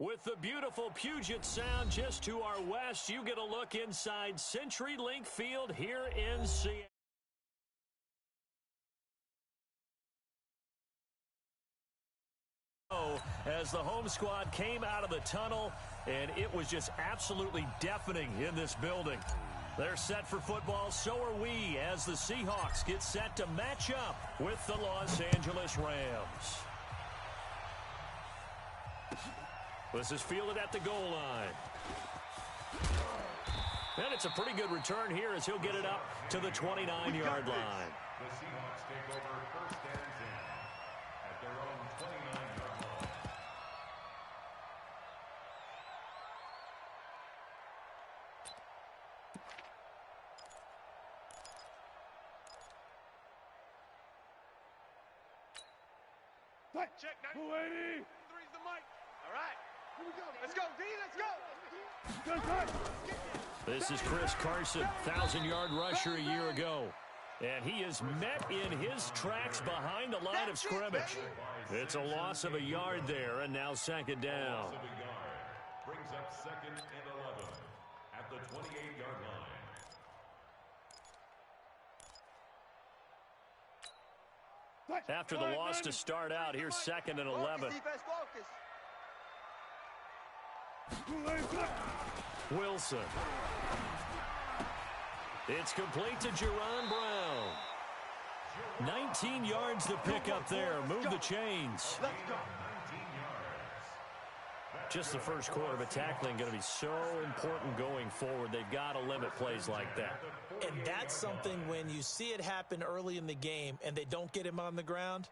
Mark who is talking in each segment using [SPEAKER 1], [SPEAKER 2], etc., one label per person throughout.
[SPEAKER 1] With the beautiful Puget Sound just to our west, you get a look inside CenturyLink Field here in Seattle. As the home squad came out of the tunnel, and it was just absolutely deafening in this building. They're set for football, so are we, as the Seahawks get set to match up with the Los Angeles Rams. This is fielded at the goal line. And it's a pretty good return here as he'll get it up to the 29-yard line.
[SPEAKER 2] The Seahawks take over first and 10 at their own 29-yard line.
[SPEAKER 3] Check 280. Three's the mic. All right. Here we go. Let's go, D. Let's go.
[SPEAKER 1] This is Chris Carson, 1,000-yard rusher a year ago. And he is met in his tracks behind the line of scrimmage. It's a loss of a yard there, and now second down.
[SPEAKER 2] Brings up second and 11 at the 28-yard line.
[SPEAKER 1] After the loss to start out, here's second and 11. Wilson. It's complete to Jerron Brown. 19 yards to pick up there. Move the chains. Just the first quarter of a tackling going to be so important going forward. They've got to limit plays like that.
[SPEAKER 4] And that's something when you see it happen early in the game and they don't get him on the ground,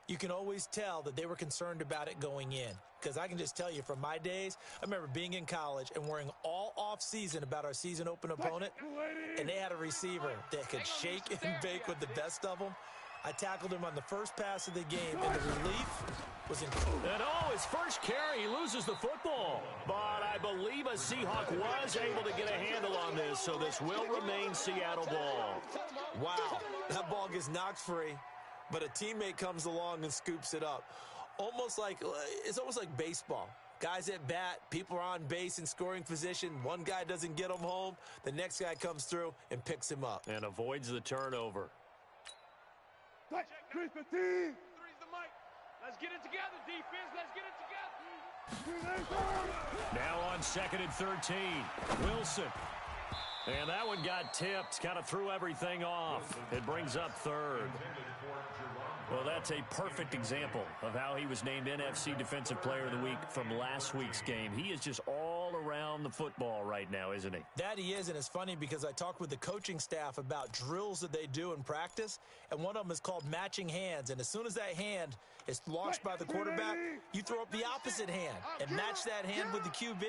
[SPEAKER 4] you can always tell that they were concerned about it going in. Because I can just tell you from my days, I remember being in college and worrying all off-season about our season open opponent, and they had a receiver that could shake and bake with the best of them. I tackled him on the first pass of the game, and the relief was incredible.
[SPEAKER 1] And his first carry, he loses the football. But I believe a Seahawk was able to get a handle on this, so this will remain Seattle ball.
[SPEAKER 4] Wow, that ball gets knocked free, but a teammate comes along and scoops it up. It's almost like baseball. Guys at bat, people are on base in scoring position. One guy doesn't get him home. The next guy comes through and picks him up.
[SPEAKER 1] And avoids the turnover.
[SPEAKER 3] Three's the mic. Let's get it together, defense. Let's get it together.
[SPEAKER 1] Now on second and 13. Wilson. And that one got tipped. Kind of threw everything off. It brings up third. Well, that's a perfect example of how he was named NFC Defensive Player of the Week from last week's game. He is just all around the football right now, isn't he?
[SPEAKER 4] That he is, and it's funny because I talked with the coaching staff about drills that they do in practice, and one of them is called matching hands. And as soon as that hand is launched by the quarterback, you throw up the opposite hand and match that hand with the QB,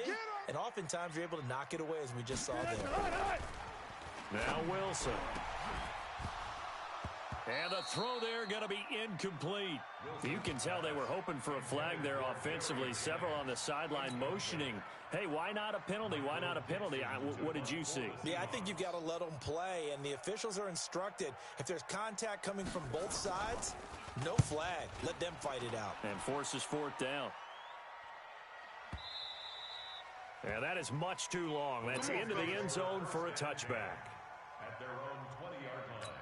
[SPEAKER 4] and oftentimes you're able to knock it away, as we just saw there.
[SPEAKER 1] Now Wilson. And the throw there going to be incomplete. You can tell they were hoping for a flag there offensively. Several on the sideline motioning. Hey, why not a penalty? Why not a penalty? What did you see?
[SPEAKER 4] Yeah, I think you've got to let them play, and the officials are instructed. If there's contact coming from both sides, no flag. Let them fight it out.
[SPEAKER 1] And forces fourth down. And that is much too long. That's into the end zone for a touchback.
[SPEAKER 2] At their own 20-yard line.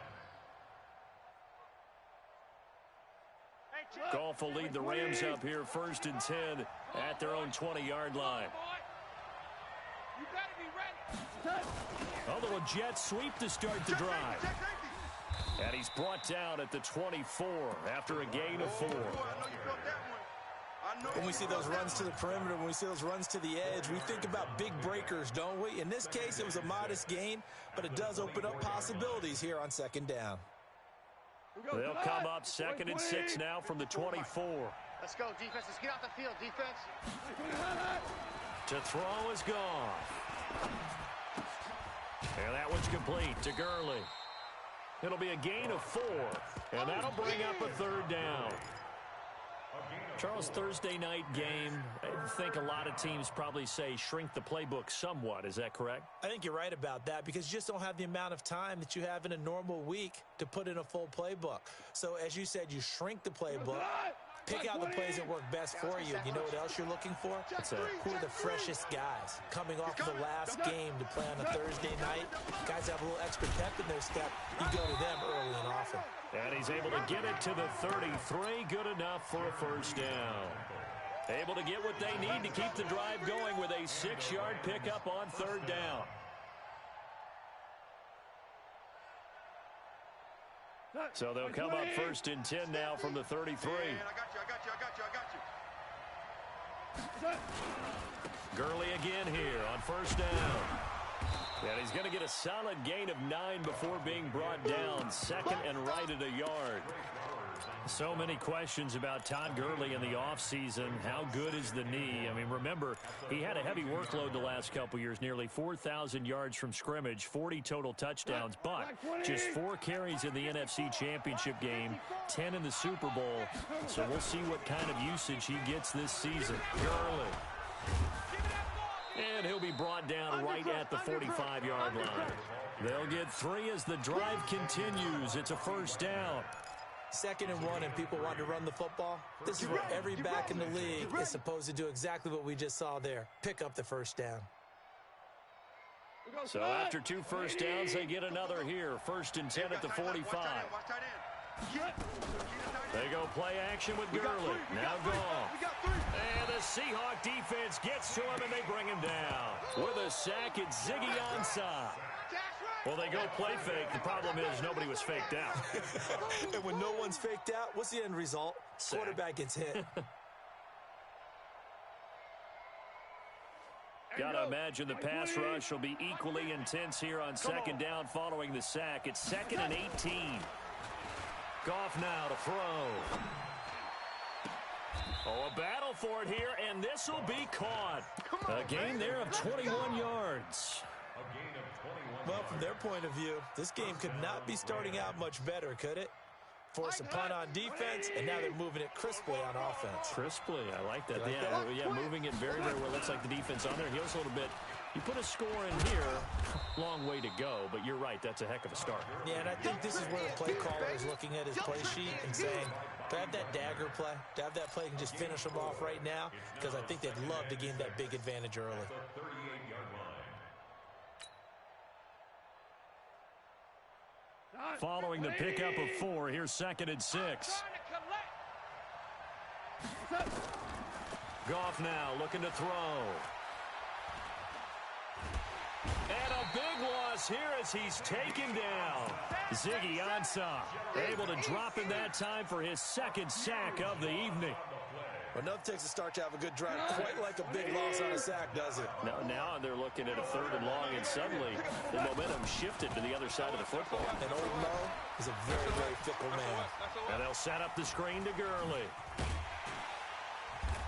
[SPEAKER 1] Goff will lead the Rams up here first and 10 at their own 20-yard line. A little jet sweep to start the drive. And he's brought down at the 24 after a gain of 4.
[SPEAKER 4] When we see those runs to the perimeter, when we see those runs to the edge, we think about big breakers, don't we? In this case, it was a modest gain, but it does open up possibilities here on second down.
[SPEAKER 1] They'll come up second and 6 now from the 24.
[SPEAKER 5] Let's go, defense. Let's get out the field, defense.
[SPEAKER 1] To throw is gone. And that one's complete to Gurley. It'll be a gain of 4, and that'll bring up a third down. Charles, Thursday night game, I think a lot of teams probably say shrink the playbook somewhat. Is that correct?
[SPEAKER 4] I think you're right about that because you just don't have the amount of time that you have in a normal week to put in a full playbook. So as you said, you shrink the playbook, Pick out the plays that work best for you. You know what else you're looking for? Who are the freshest guys coming off the last game to play on a Thursday night? Guys have a little extra pep in their step. You go to them early and often.
[SPEAKER 1] And he's able to get it to the 33. Good enough for a first down. Able to get what they need to keep the drive going with a 6-yard pickup on third down. So they'll come up first and 10 now from the 33.
[SPEAKER 3] I got you.
[SPEAKER 1] Gurley again here on first down. And he's going to get a solid gain of 9 before being brought down. Second and right at a yard. So many questions about Todd Gurley in the offseason. How good is the knee? I mean, remember, he had a heavy workload the last couple years, nearly 4,000 yards from scrimmage, 40 total touchdowns, but just 4 carries in the NFC Championship game, 10 in the Super Bowl. So we'll see what kind of usage he gets this season. Gurley. And he'll be brought down right at the 45-yard line. They'll get 3 as the drive continues. It's a first down.
[SPEAKER 4] 2nd and 1 and people want to run the football. This is where every back in the league is supposed to do exactly what we just saw there. Pick up the first down.
[SPEAKER 1] So after 2 first downs, they get another here. First and 10 at the 45. They go play action with Gurley. Now gone. And the Seahawk defense gets to him and they bring him down. With a sack, it's Ziggy Ansah. Well, they go play fake. The problem is nobody was faked out.
[SPEAKER 4] And when no one's faked out, what's the end result?
[SPEAKER 1] Sack.
[SPEAKER 4] Quarterback gets hit.
[SPEAKER 1] Gotta imagine the pass rush will be equally intense here on second down following the sack. It's 2nd and 18. Goff now to throw. Oh, a battle for it here, and this will be caught. A gain there of 21 yards.
[SPEAKER 4] Well, from their point of view, this game could not be starting out much better, could it? Force a punt on defense, and now they're moving it crisply on offense.
[SPEAKER 1] Crisply, I like that.
[SPEAKER 4] Like
[SPEAKER 1] yeah, moving it very, very well. Looks like the defense on there heals a little bit. You put a score in here, long way to go, but you're right, that's a heck of a start.
[SPEAKER 4] Yeah, and I think this is where the play caller is looking at his play sheet and saying, to have that dagger play, to have that play and just finish them off right now, because I think they'd love to gain that big advantage early.
[SPEAKER 1] Following the pickup of 4, here's 2nd and 6. Goff now looking to throw. And a big loss here as he's taken down. Ziggy Ansah able to drop in that time for his 2nd sack of the evening.
[SPEAKER 4] Well, enough takes a start to have a good drive. Quite like a big loss on a sack, does it?
[SPEAKER 1] Now they're looking at a 3rd and long, and suddenly the momentum shifted to the other side of the football.
[SPEAKER 4] And old Mo is a very, very fickle man.
[SPEAKER 1] And they'll set up the screen to Gurley.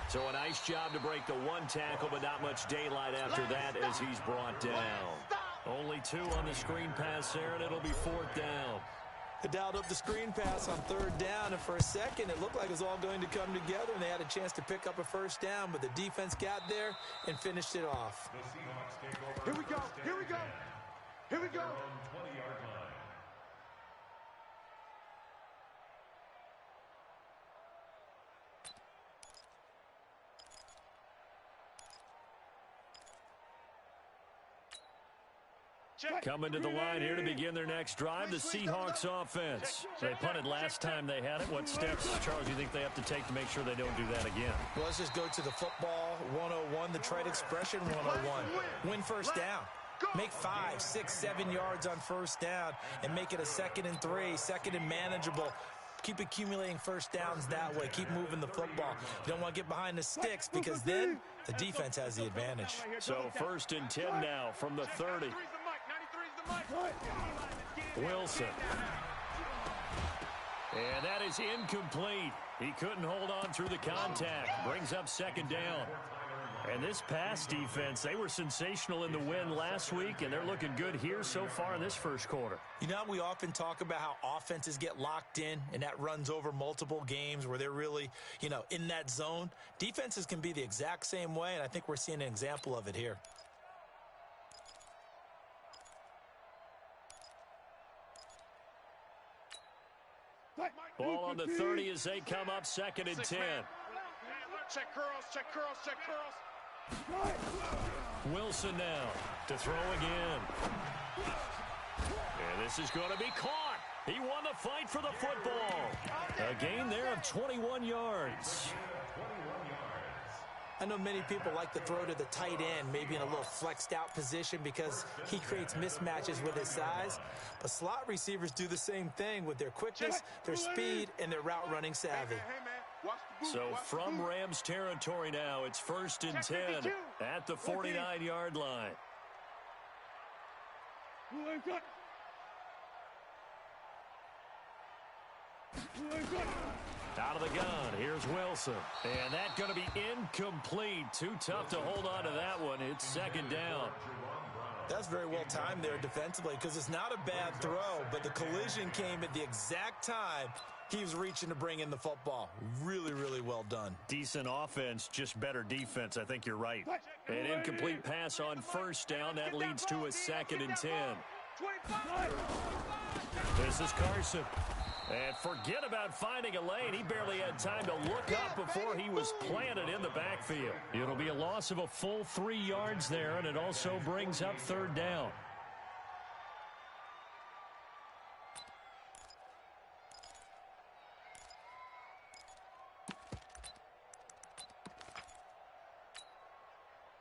[SPEAKER 1] So a nice job to break the 1 tackle, but not much daylight after that as he's brought down. Only 2 on the screen pass there, and it'll be 4th down.
[SPEAKER 4] They dialed up the screen pass on 3rd down, and for a second, it looked like it was all going to come together, and they had a chance to pick up a first down, but the defense got there and finished it off.
[SPEAKER 3] Here we go. Here we go. Here we go.
[SPEAKER 1] Coming to the line here to begin their next drive, the Seahawks offense. They punted last time they had it. What steps, Charles, do you think they have to take to make sure they don't do that again?
[SPEAKER 4] Well, let's just go to the football 101, the trade expression 101. Win first down. Make 5, 6, 7 yards on first down and make it a 2nd and 3, 2nd and manageable. Keep accumulating first downs that way. Keep moving the football. You don't want to get behind the sticks because then the defense has the advantage.
[SPEAKER 1] So 1st and 10 now from the 30. Wilson. And that is incomplete. He couldn't hold on through the contact. Brings up 2nd down. And this pass defense, they were sensational in the win last week, and they're looking good here so far in this first quarter.
[SPEAKER 4] You know, we often talk about how offenses get locked in, and that runs over multiple games where they're really, in that zone. Defenses can be the exact same way, and I think we're seeing an example of it here.
[SPEAKER 1] Ball on the 30 as they come up 2nd and 10.
[SPEAKER 3] Check curls, check curls, check curls.
[SPEAKER 1] Wilson now to throw again. And this is going to be caught. He won the fight for the football. A gain there of 21 yards.
[SPEAKER 4] I know many people like to throw to the tight end, maybe in a little flexed out position because he creates mismatches with his size. But slot receivers do the same thing with their quickness, their speed, and their route running savvy.
[SPEAKER 1] So from Rams territory now, it's 1st and 10 at the 49-yard line. Out of the gun, here's Wilson. And that's going to be incomplete. Too tough to hold on to that one. It's 2nd down.
[SPEAKER 4] That's very well timed there defensively because it's not a bad throw, but the collision came at the exact time he was reaching to bring in the football. Really, really well done.
[SPEAKER 1] Decent offense, just better defense. I think you're right. An incomplete pass on 1st down. That leads to a 2nd and 10. This is Carson. And forget about finding a lane. He barely had time to look up before he was planted in the backfield. It'll be a loss of a full 3 yards there, and it also brings up 3rd down.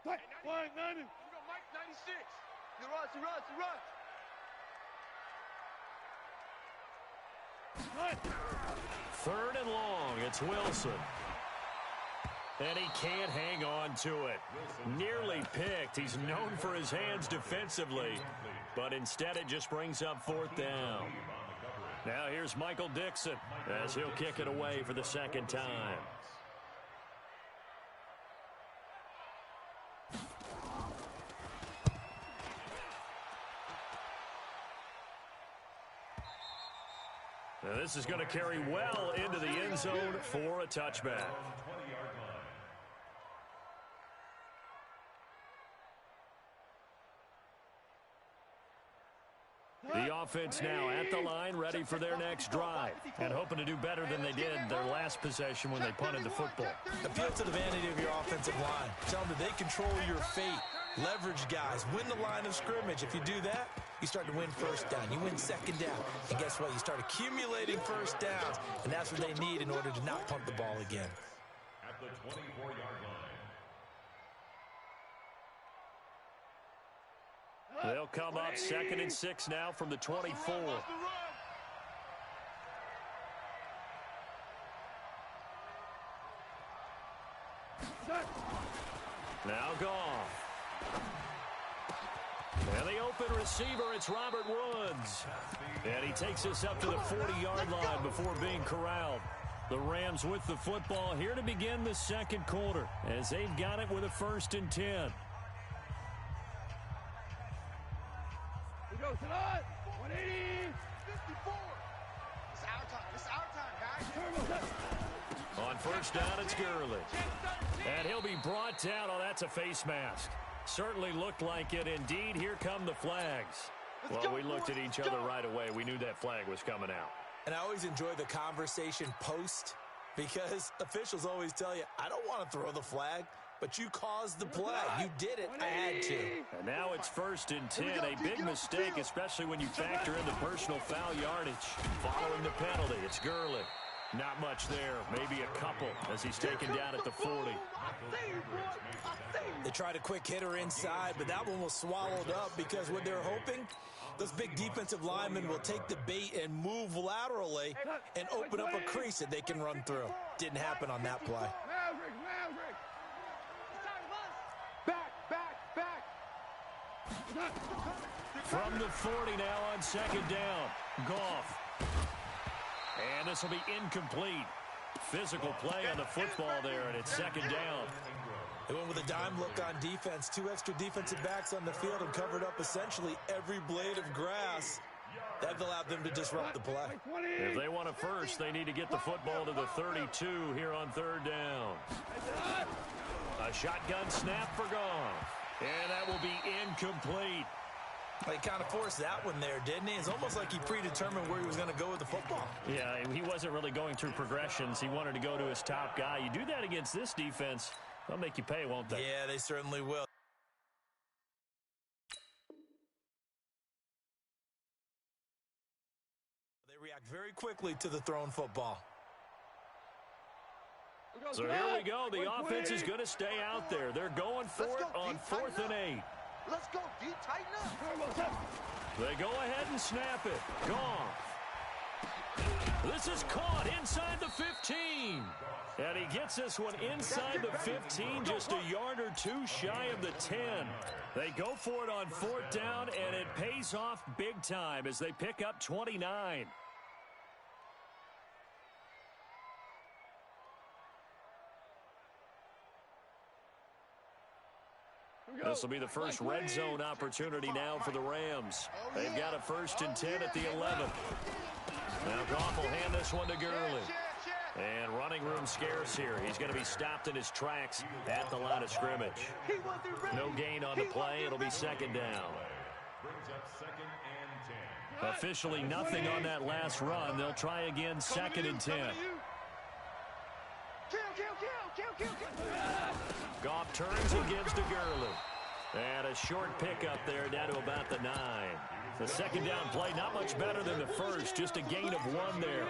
[SPEAKER 3] Mike, 90. Mike, 96. He runs, he runs, he runs.
[SPEAKER 1] 3rd and long. It's Wilson. And he can't hang on to it. Nearly picked. He's known for his hands defensively, but instead it just brings up 4th down. Now here's Michael Dixon as he'll kick it away for the 2nd time. Now this is going to carry well into the end zone for a touchback. The offense now at the line, ready for their next drive, and hoping to do better than they did their last possession when they punted the football.
[SPEAKER 4] Appeal to the vanity of your offensive line. Tell them that they control your fate. Leverage guys. Win the line of scrimmage. If you do that, you start to win 1st down. You win 2nd down. And guess what? You start accumulating 1st downs, and that's what they need in order to not punt the ball again.
[SPEAKER 2] At the 24-yard line.
[SPEAKER 1] They'll come up 2nd and 6 now from the 24. Now Goff. And the open receiver, it's Robert Woods. And he takes us up to the 40-yard line before being corralled. The Rams with the football here to begin the 2nd quarter as they've got it with a 1st and 10.
[SPEAKER 3] Here goes tonight. 180. 54. It's our time. It's our time, guys.
[SPEAKER 1] On 1st down, it's Gurley. And he'll be brought down. Oh, that's a face mask. Certainly looked like it. Indeed, here come the flags. Well, we looked at each other right away. We knew that flag was coming out.
[SPEAKER 4] And I always enjoy the conversation post because officials always tell you, I don't want to throw the flag, but you caused the play. You did it. I had to.
[SPEAKER 1] And now it's 1st and 10. A big mistake, especially when you factor in the personal foul yardage. Following the penalty, it's Gurley. Not much there. Maybe a couple as he's taken down at the 40.
[SPEAKER 4] They tried a quick hitter inside, but that one was swallowed up because what they're hoping, those big defensive linemen will take the bait and move laterally and open up a crease that they can run through. Didn't happen on that play.
[SPEAKER 3] Back.
[SPEAKER 1] From the 40 now on 2nd down. Goff. And this will be incomplete. Physical play on the football there, and it's 2nd down.
[SPEAKER 4] They went with a dime look on defense. 2 extra defensive backs on the field and covered up essentially every blade of grass. That allowed them to disrupt the play.
[SPEAKER 1] If they want a first, they need to get the football to the 32 here on 3rd down. A shotgun snap for Goff. And that will be incomplete.
[SPEAKER 4] He kind of forced that one there, didn't he? It's almost like he predetermined where he was going to go with the football.
[SPEAKER 1] Yeah, he wasn't really going through progressions. He wanted to go to his top guy. You do that against this defense, they'll make you pay, won't they?
[SPEAKER 4] Yeah, they certainly will. They react very quickly to the thrown football.
[SPEAKER 1] So here we go. The offense is going to stay out there. They're going for it on 4th and 8.
[SPEAKER 5] Let's go, D. Tighten up.
[SPEAKER 1] They go ahead and snap it. Gone. This is caught inside the 15. And he gets this one inside the 15, just a yard or two shy of the 10. They go for it on 4th down, and it pays off big time as they pick up 29. This will be the first red zone opportunity now for the Rams. They've got a 1st and 10 at the 11. Now Goff will hand this one to Gurley. And running room scarce here. He's going to be stopped in his tracks at the line of scrimmage. No gain on the play. It'll be 2nd down. Officially nothing on that last run. They'll try again 2nd and 10. Goff turns and gives to Gurley. And a short pickup there down to about the 9. The 2nd down play, not much better than the first, just a gain of 1 there.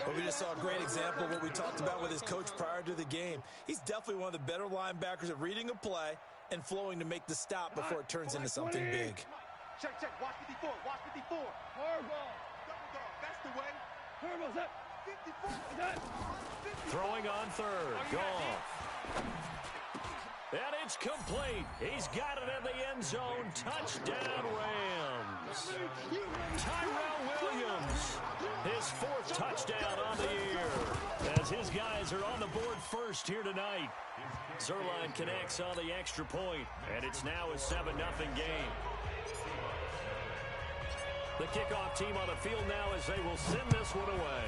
[SPEAKER 4] Well, we just saw a great example of what we talked about with his coach prior to the game. He's definitely one of the better linebackers at reading a play and flowing to make the stop before it turns into something big.
[SPEAKER 5] Check. Watch 54. Watch 54. Hardball. Double dog. That's the way. Hardball's up. 54.
[SPEAKER 1] Throwing on 3rd. Goff. And it's complete. He's got it in the end zone. Touchdown, Rams. Tyrell Williams, his 4th touchdown on the year. As his guys are on the board first here tonight. Zerline connects on the extra point, and it's now a 7-0 game. The kickoff team on the field now as they will send this one away.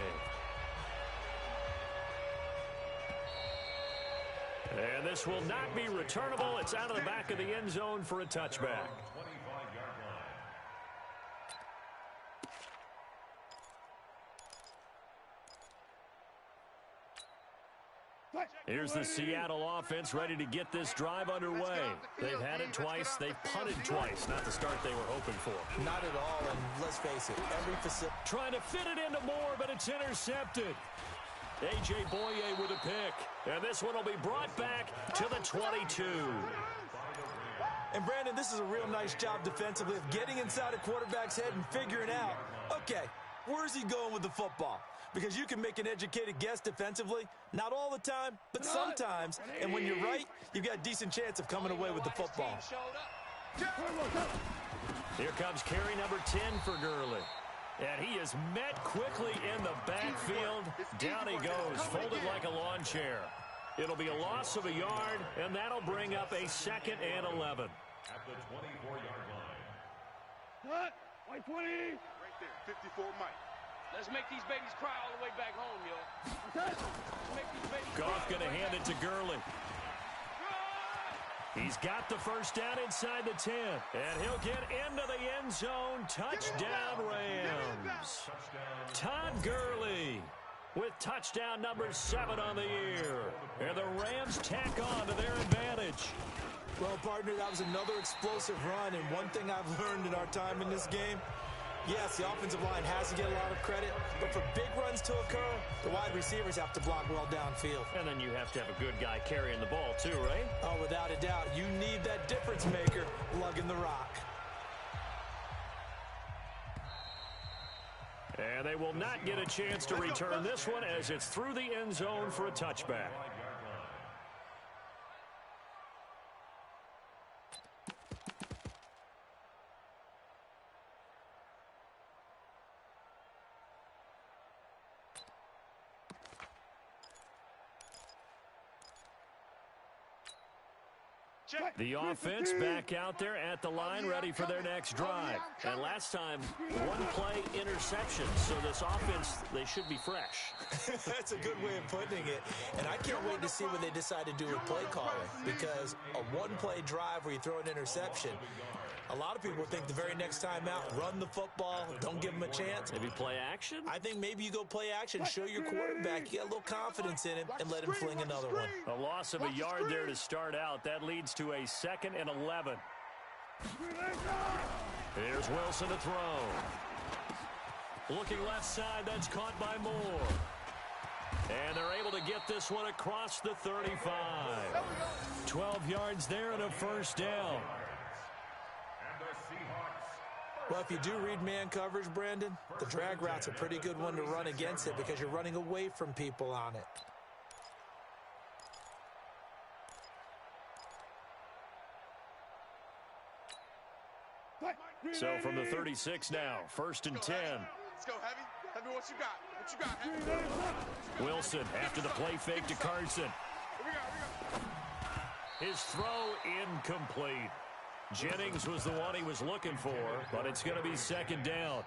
[SPEAKER 1] And this will not be returnable. It's out of the back of the end zone for a touchback. Here's the Seattle offense ready to get this drive underway. They've had it twice. They've punted twice. Not the start they were hoping for.
[SPEAKER 4] Not at all, and let's face it, every facility...
[SPEAKER 1] Trying to fit it into Moore, but it's intercepted. A.J. Boye with a pick. And this one will be brought back to the 22.
[SPEAKER 4] And, Brandon, this is a real nice job defensively of getting inside a quarterback's head and figuring out, okay, where's he going with the football? Because you can make an educated guess defensively. Not all the time, but sometimes. And when you're right, you've got a decent chance of coming away with the football.
[SPEAKER 1] Here comes carry number 10 for Gurley. And he is met quickly in the backfield. Down he goes, folded like a lawn chair. It'll be a loss of a yard, and that'll bring up a 2nd and 11.
[SPEAKER 2] At the 24-yard line.
[SPEAKER 3] Cut. White 20.
[SPEAKER 5] Right there. 54 Mike.
[SPEAKER 6] Let's make these babies cry all the way back home, yo. Let's make these babies
[SPEAKER 1] Goff
[SPEAKER 6] cry.
[SPEAKER 1] going to hand it to Gurley. He's got the 1st down inside the 10. And he'll get into the end zone. Touchdown, Rams. Todd Gurley with touchdown number 7 on the year. And the Rams tack on to their advantage.
[SPEAKER 4] Well, partner, that was another explosive run. And one thing I've learned in our time in this game, yes, the offensive line has to get a lot of credit, but for big runs to occur, the wide receivers have to block well downfield.
[SPEAKER 1] And then you have to have a good guy carrying the ball too, right?
[SPEAKER 4] Oh, without a doubt. You need that difference maker lugging the rock.
[SPEAKER 1] And they will not get a chance to return this one as it's through the end zone for a touchback. The offense back out there at the line, ready for their next drive. And last time, one play interception. So this offense, they should be fresh.
[SPEAKER 4] That's a good way of putting it. And I can't wait to see what they decide to do with play calling, because a one-play drive where you throw an interception, a lot of people think the very next time out, run the football, don't give them a chance.
[SPEAKER 1] Maybe play action?
[SPEAKER 4] I think maybe you go play action, show your quarterback you got a little confidence in him, and let him fling another one.
[SPEAKER 1] A loss of a yard there to start out. That leads to a 2nd and 11. Here's Wilson to throw. Looking left side, that's caught by Moore. And they're able to get this one across the 35. 12 yards there and a first down.
[SPEAKER 4] Well, if you do read man coverage, Brandon, the drag route's a pretty good one to run against it because you're running away from people on it.
[SPEAKER 1] So from the 36 now, 1st and 10.
[SPEAKER 5] Let's go, Heavy. Heavy, what you got? What you got, Heavy?
[SPEAKER 1] Wilson after the play fake to Carson.
[SPEAKER 5] Here we go.
[SPEAKER 1] His throw incomplete. Jennings was the one he was looking for, but it's going to be 2nd down.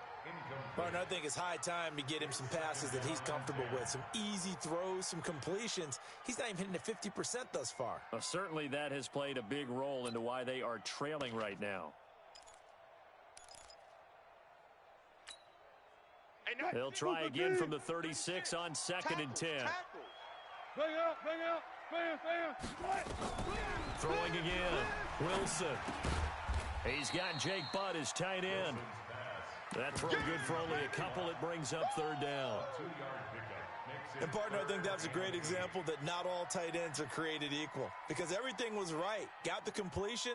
[SPEAKER 4] Martin, I think it's high time to get him some passes that he's comfortable with. Some easy throws, some completions. He's not even hitting at 50% thus far.
[SPEAKER 1] Certainly that has played a big role into why they are trailing right now. They'll try again from the 36 on 2nd and 10.
[SPEAKER 3] Bang out, bam.
[SPEAKER 1] Throwing again, Wilson. He's got Jake Butt as tight end. That throw good for only a couple. It brings up 3rd down.
[SPEAKER 4] And, partner, I think that's a great example that not all tight ends are created equal, because everything was right. Got the completion,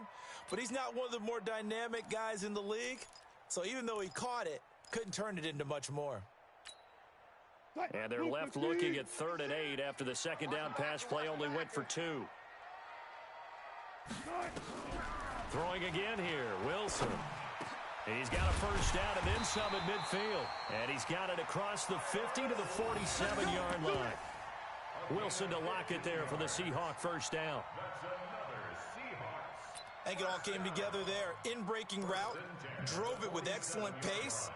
[SPEAKER 4] but he's not one of the more dynamic guys in the league. So even though he caught it, couldn't turn it into much more.
[SPEAKER 1] And they're left looking at 3rd and 8 after the 2nd down pass play only went for 2. Throwing again here, Wilson. He's got a first down and then some at midfield. And he's got it across the 50 to the 47-yard line. Wilson to lock it there for the Seahawk first down.
[SPEAKER 4] I think it all came together there. In-breaking route, drove it with excellent pace.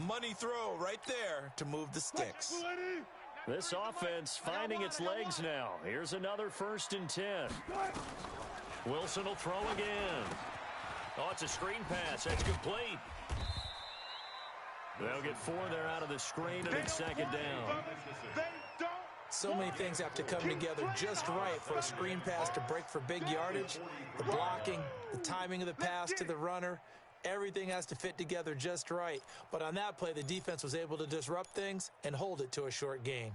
[SPEAKER 4] Money throw right there to move the sticks.
[SPEAKER 1] This offense finding its legs now. Here's another 1st and 10. Wilson will throw again. Oh, it's a screen pass. That's complete. They'll get 4 there out of the screen, and it's 2nd down.
[SPEAKER 4] So many things have to come together just right for a screen pass to break for big yardage. The blocking, the timing of the pass to the runner, everything has to fit together just right. But on that play, the defense was able to disrupt things and hold it to a short gain.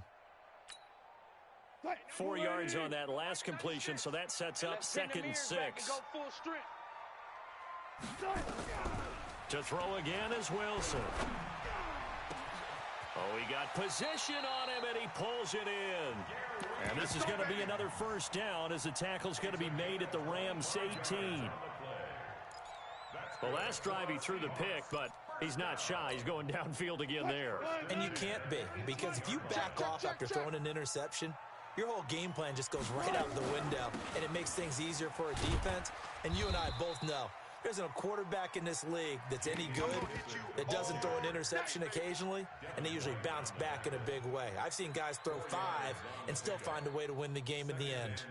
[SPEAKER 1] 4 yards on that last completion, so that sets up 2nd and 6. To throw again is Wilson. Oh, he got position on him, and he pulls it in. And this is going to be another first down as the tackle's going to be made at the Rams 18. The last drive he threw the pick, but he's not shy. He's going downfield again there.
[SPEAKER 4] And you can't be, because if you back off after throwing an interception, your whole game plan just goes right out the window, and it makes things easier for a defense. And you and I both know there isn't a quarterback in this league that's any good that doesn't throw an interception occasionally, and they usually bounce back in a big way. I've seen guys throw 5 and still find a way to win the game in the end.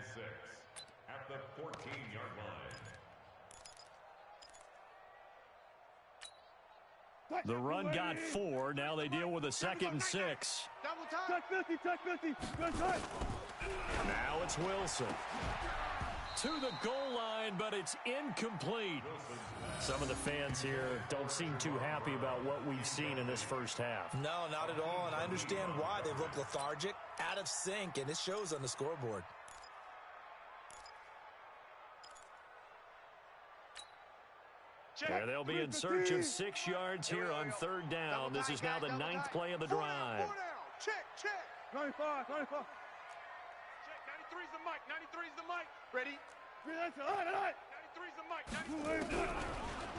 [SPEAKER 2] At the 14-yard line.
[SPEAKER 1] The run got 4. Now they deal with a 2nd and 6.
[SPEAKER 3] Touch 50. Good touch.
[SPEAKER 1] Now it's Wilson. To the goal line, but it's incomplete. Some of the fans here don't seem too happy about what we've seen in this first half.
[SPEAKER 4] No, not at all, and I understand why. They've looked lethargic, out of sync, and it shows on the scoreboard.
[SPEAKER 1] There they'll be in search of 6 yards here on 3rd down. This is now the 9th play of the drive.
[SPEAKER 5] Check.
[SPEAKER 3] 95.
[SPEAKER 5] Check, 93's the mic. 93's the mic. Ready?
[SPEAKER 3] That's all right.
[SPEAKER 5] 93's the mic.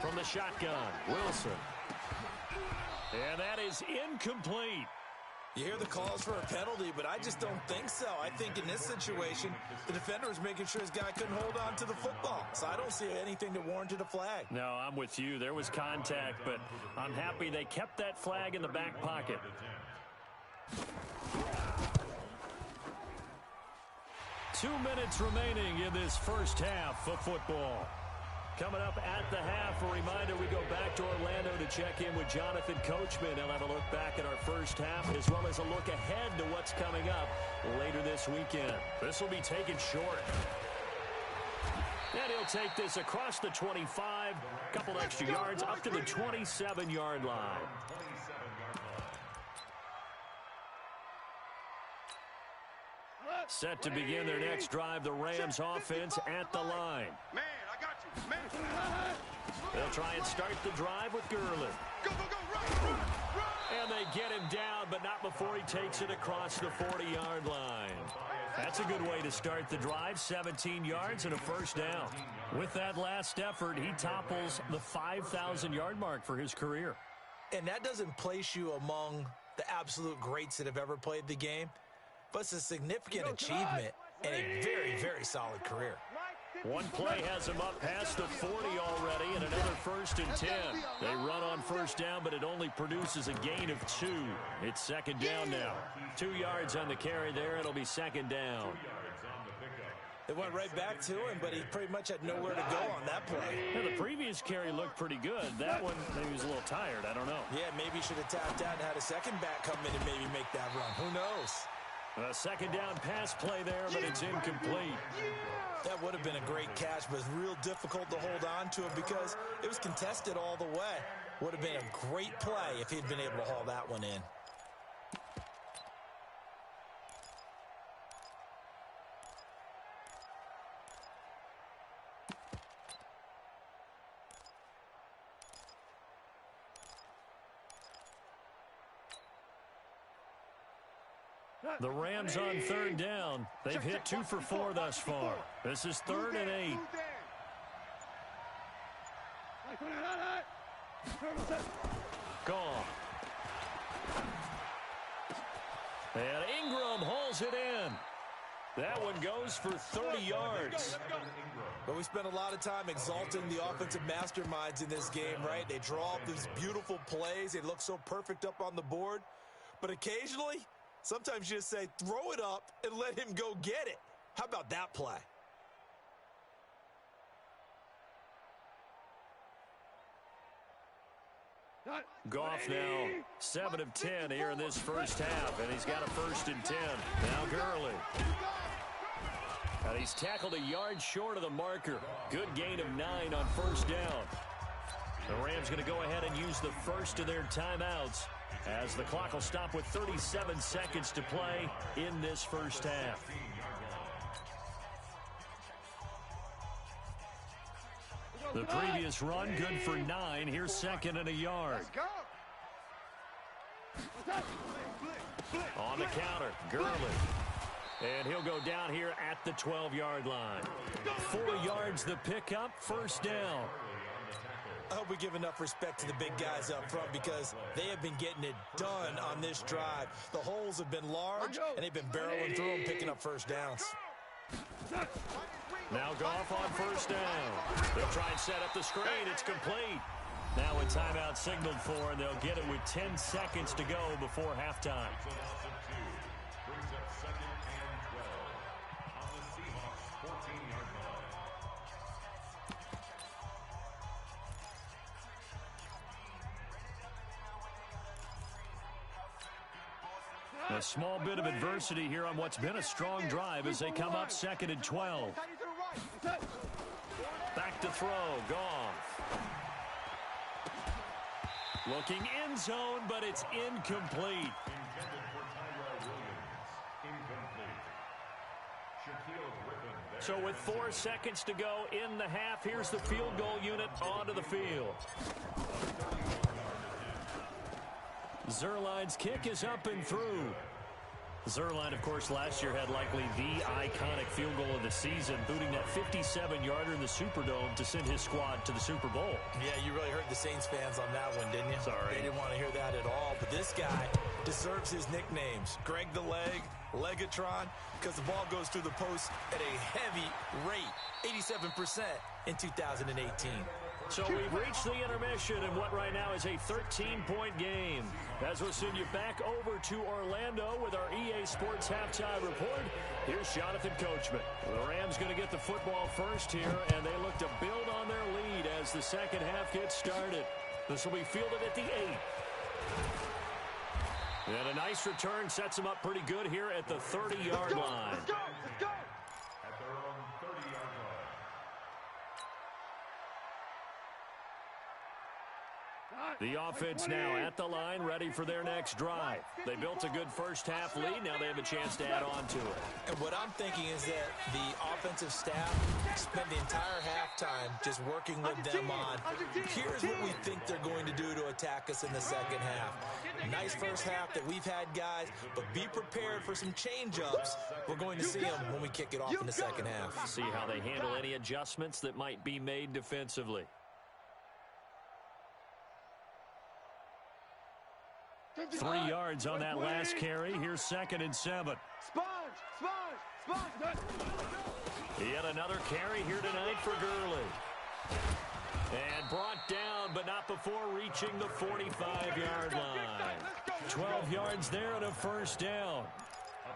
[SPEAKER 1] From the shotgun, Wilson. And that is incomplete.
[SPEAKER 4] You hear the calls for a penalty, but I just don't think so. I think in this situation, the defender was making sure his guy couldn't hold on to the football. So I don't see anything that warranted a flag.
[SPEAKER 1] No, I'm with you. There was contact, but I'm happy they kept that flag in the back pocket. Two minutes remaining in this first half of football. Coming up at the half, a reminder, we go back to Orlando to check in with Jonathan Coachman. He'll have a look back at our first half as well as a look ahead to what's coming up later this weekend. This will be taken short. And he'll take this across the 25, a couple extra yards up to the 27-yard line. Set to begin their next drive, the Rams offense at the line.
[SPEAKER 5] Man, I got you. Man.
[SPEAKER 1] They'll try and start the drive with Gurley.
[SPEAKER 5] Go, go, go, run.
[SPEAKER 1] And they get him down, but not before he takes it across the 40-yard line. That's a good way to start the drive, 17 yards and a first down. With that last effort, he topples the 5,000-yard mark for his career.
[SPEAKER 4] And that doesn't place you among the absolute greats that have ever played the game, but it's a significant achievement and a very, very solid career.
[SPEAKER 1] One play has him up past the 40 already, and another 1st and 10. They run on first down, but it only produces a gain of 2. It's second down now. 2 yards on the carry there. It'll be second down.
[SPEAKER 4] They went right back to him, but he pretty much had nowhere to go on that play.
[SPEAKER 1] Yeah, the previous carry looked pretty good. That one, maybe he was a little tired. I don't know.
[SPEAKER 4] Yeah, maybe he should have tapped out and had a second back come in and maybe make that run. Who knows?
[SPEAKER 1] A second down pass play there, but it's incomplete.
[SPEAKER 4] That would have been a great catch, but it's real difficult to hold on to it because it was contested all the way. Would have been a great play if he'd been able to haul that one in.
[SPEAKER 1] The Rams on third down. They've hit 2 for 4 thus far. This is 3rd and 8. Gone. And Ingram hauls it in. That one goes for 30 yards.
[SPEAKER 4] But we spent a lot of time exalting the offensive masterminds in this game, right? They draw up these beautiful plays. They look so perfect up on the board. But occasionally, sometimes you just say, throw it up and let him go get it. How about that play?
[SPEAKER 1] Goff now 7 of 10 here in this first half, and he's got a 1st and 10. Now Gurley. And he's tackled a yard short of the marker. Good gain of 9 on first down. The Rams going to go ahead and use the first of their timeouts as the clock will stop with 37 seconds to play in this first half. The previous run good for 9. Here's 2nd and a yard. On the counter, Gurley. And he'll go down here at the 12-yard line. 4 yards the pickup, first down.
[SPEAKER 4] I hope we give enough respect to the big guys up front because they have been getting it done on this drive. The holes have been large, and they've been barreling through them, picking up first downs.
[SPEAKER 1] Now Goff on first down. They'll try and set up the screen. It's complete. Now a timeout signaled for, and they'll get it with 10 seconds to go before halftime.
[SPEAKER 2] Brings up 2nd and 12 on the Seahawks 14-yard line.
[SPEAKER 1] A small bit of adversity here on what's been a strong drive as they come up 2nd and 12. Back to throw, Goff. Looking end zone, but it's incomplete.
[SPEAKER 2] Intended for Tyrell Williams. Incomplete. Shaquille Griffin.
[SPEAKER 1] So with 4 seconds to go in the half, here's the field goal unit onto the field. Zerline's kick is up and through. Zerline, of course, last year had likely the iconic field goal of the season, booting that 57-yarder in the Superdome to send his squad to the Super Bowl.
[SPEAKER 4] Yeah, you really hurt the Saints fans on that one, didn't you?
[SPEAKER 1] Sorry.
[SPEAKER 4] They didn't want to hear that at all. But this guy deserves his nicknames. Greg the Leg, Legatron, because the ball goes through the post at a heavy rate, 87% in 2018.
[SPEAKER 1] So we've reached the intermission in what right now is a 13-point game. As we'll send you back over to Orlando with our EA Sports Halftime Report, here's Jonathan Coachman. The Rams going to get the football first here, and they look to build on their lead as the second half gets started. This will be fielded at the 8. And a nice return sets them up pretty good here at the 30-yard line.
[SPEAKER 2] At their own 30-yard line.
[SPEAKER 1] The offense now at the line, ready for their next drive. They built a good first-half lead. Now they have a chance to add on to it.
[SPEAKER 4] And what I'm thinking is that the offensive staff spent the entire halftime just working with them on, here's what we think they're going to do to attack us in the second half. Nice first half that we've had, guys, but be prepared for some change-ups. We're going to see them when we kick it off in the second half.
[SPEAKER 1] See how they handle any adjustments that might be made defensively. 3 yards on that last carry. Here's 2nd and 7.
[SPEAKER 5] Sponge.
[SPEAKER 1] Yet another carry here tonight for Gurley. And brought down, but not before reaching the 45-yard line. 12 yards there and a first down.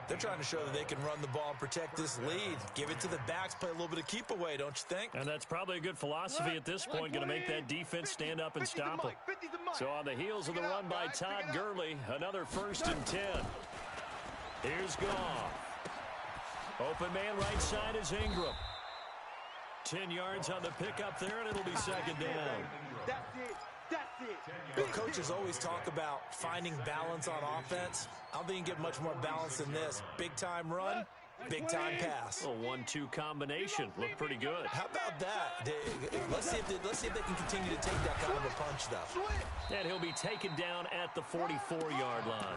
[SPEAKER 4] They're trying to show that they can run the ball and protect this lead. Give it to the backs, play a little bit of keep away, don't you think?
[SPEAKER 1] And that's probably a good philosophy at this point, going to make that defense stand up and stop them. So on the heels of the run by Todd Gurley, another 1st and 10. Here's Goff. Open man right side is Ingram. 10 yards on the pickup there, and it'll be 2nd down.
[SPEAKER 5] That's it.
[SPEAKER 4] Well, coaches always talk about finding balance on offense. I don't think you can get much more balance than this. Big-time run, big-time pass.
[SPEAKER 1] A 1-2 combination. Looked pretty good.
[SPEAKER 4] How about that? Let's see if they can continue to take that kind of a punch, though.
[SPEAKER 1] And he'll be taken down at the 44-yard line.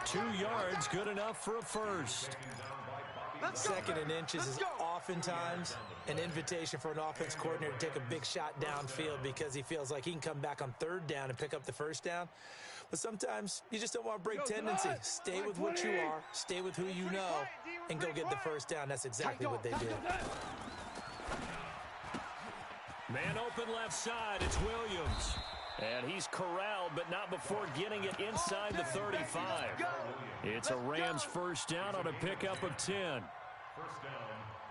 [SPEAKER 1] 2 yards, good enough for a first.
[SPEAKER 4] 2nd and inches is oftentimes an invitation for an offense coordinator to take a big shot downfield because he feels like he can come back on 3rd down and pick up the first down. But sometimes you just don't want to break tendency. Stay with what you are, stay with who you know, and go get the first down. That's exactly what they did.
[SPEAKER 1] Man open left side, it's Williams. And he's corralled, but not before getting it inside the 35. It's a Rams first down on a pickup of 10.
[SPEAKER 2] First down,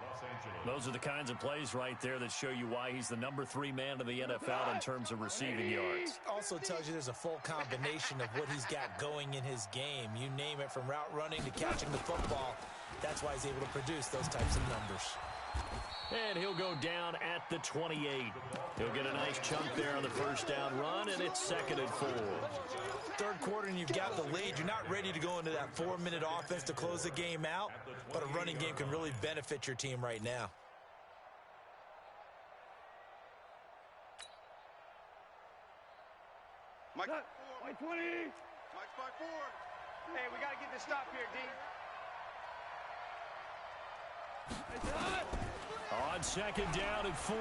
[SPEAKER 2] Los Angeles.
[SPEAKER 1] Those are the kinds of plays right there that show you why he's the number 3 man in the NFL in terms of receiving yards.
[SPEAKER 4] Also tells you there's a full combination of what he's got going in his game. You name it, from route running to catching the football. That's why he's able to produce those types of numbers.
[SPEAKER 1] And he'll go down at the 28. He'll get a nice chunk there on the first down run, and it's 2nd and 4.
[SPEAKER 4] 3rd quarter, and you've got the lead. You're not ready to go into that 4-minute offense to close the game out, but a running game can really benefit your team right now.
[SPEAKER 5] Mike 20.
[SPEAKER 3] Mike's
[SPEAKER 5] 5-4.
[SPEAKER 6] Hey, we got to get this stop here, D.
[SPEAKER 1] On 2nd down and 4.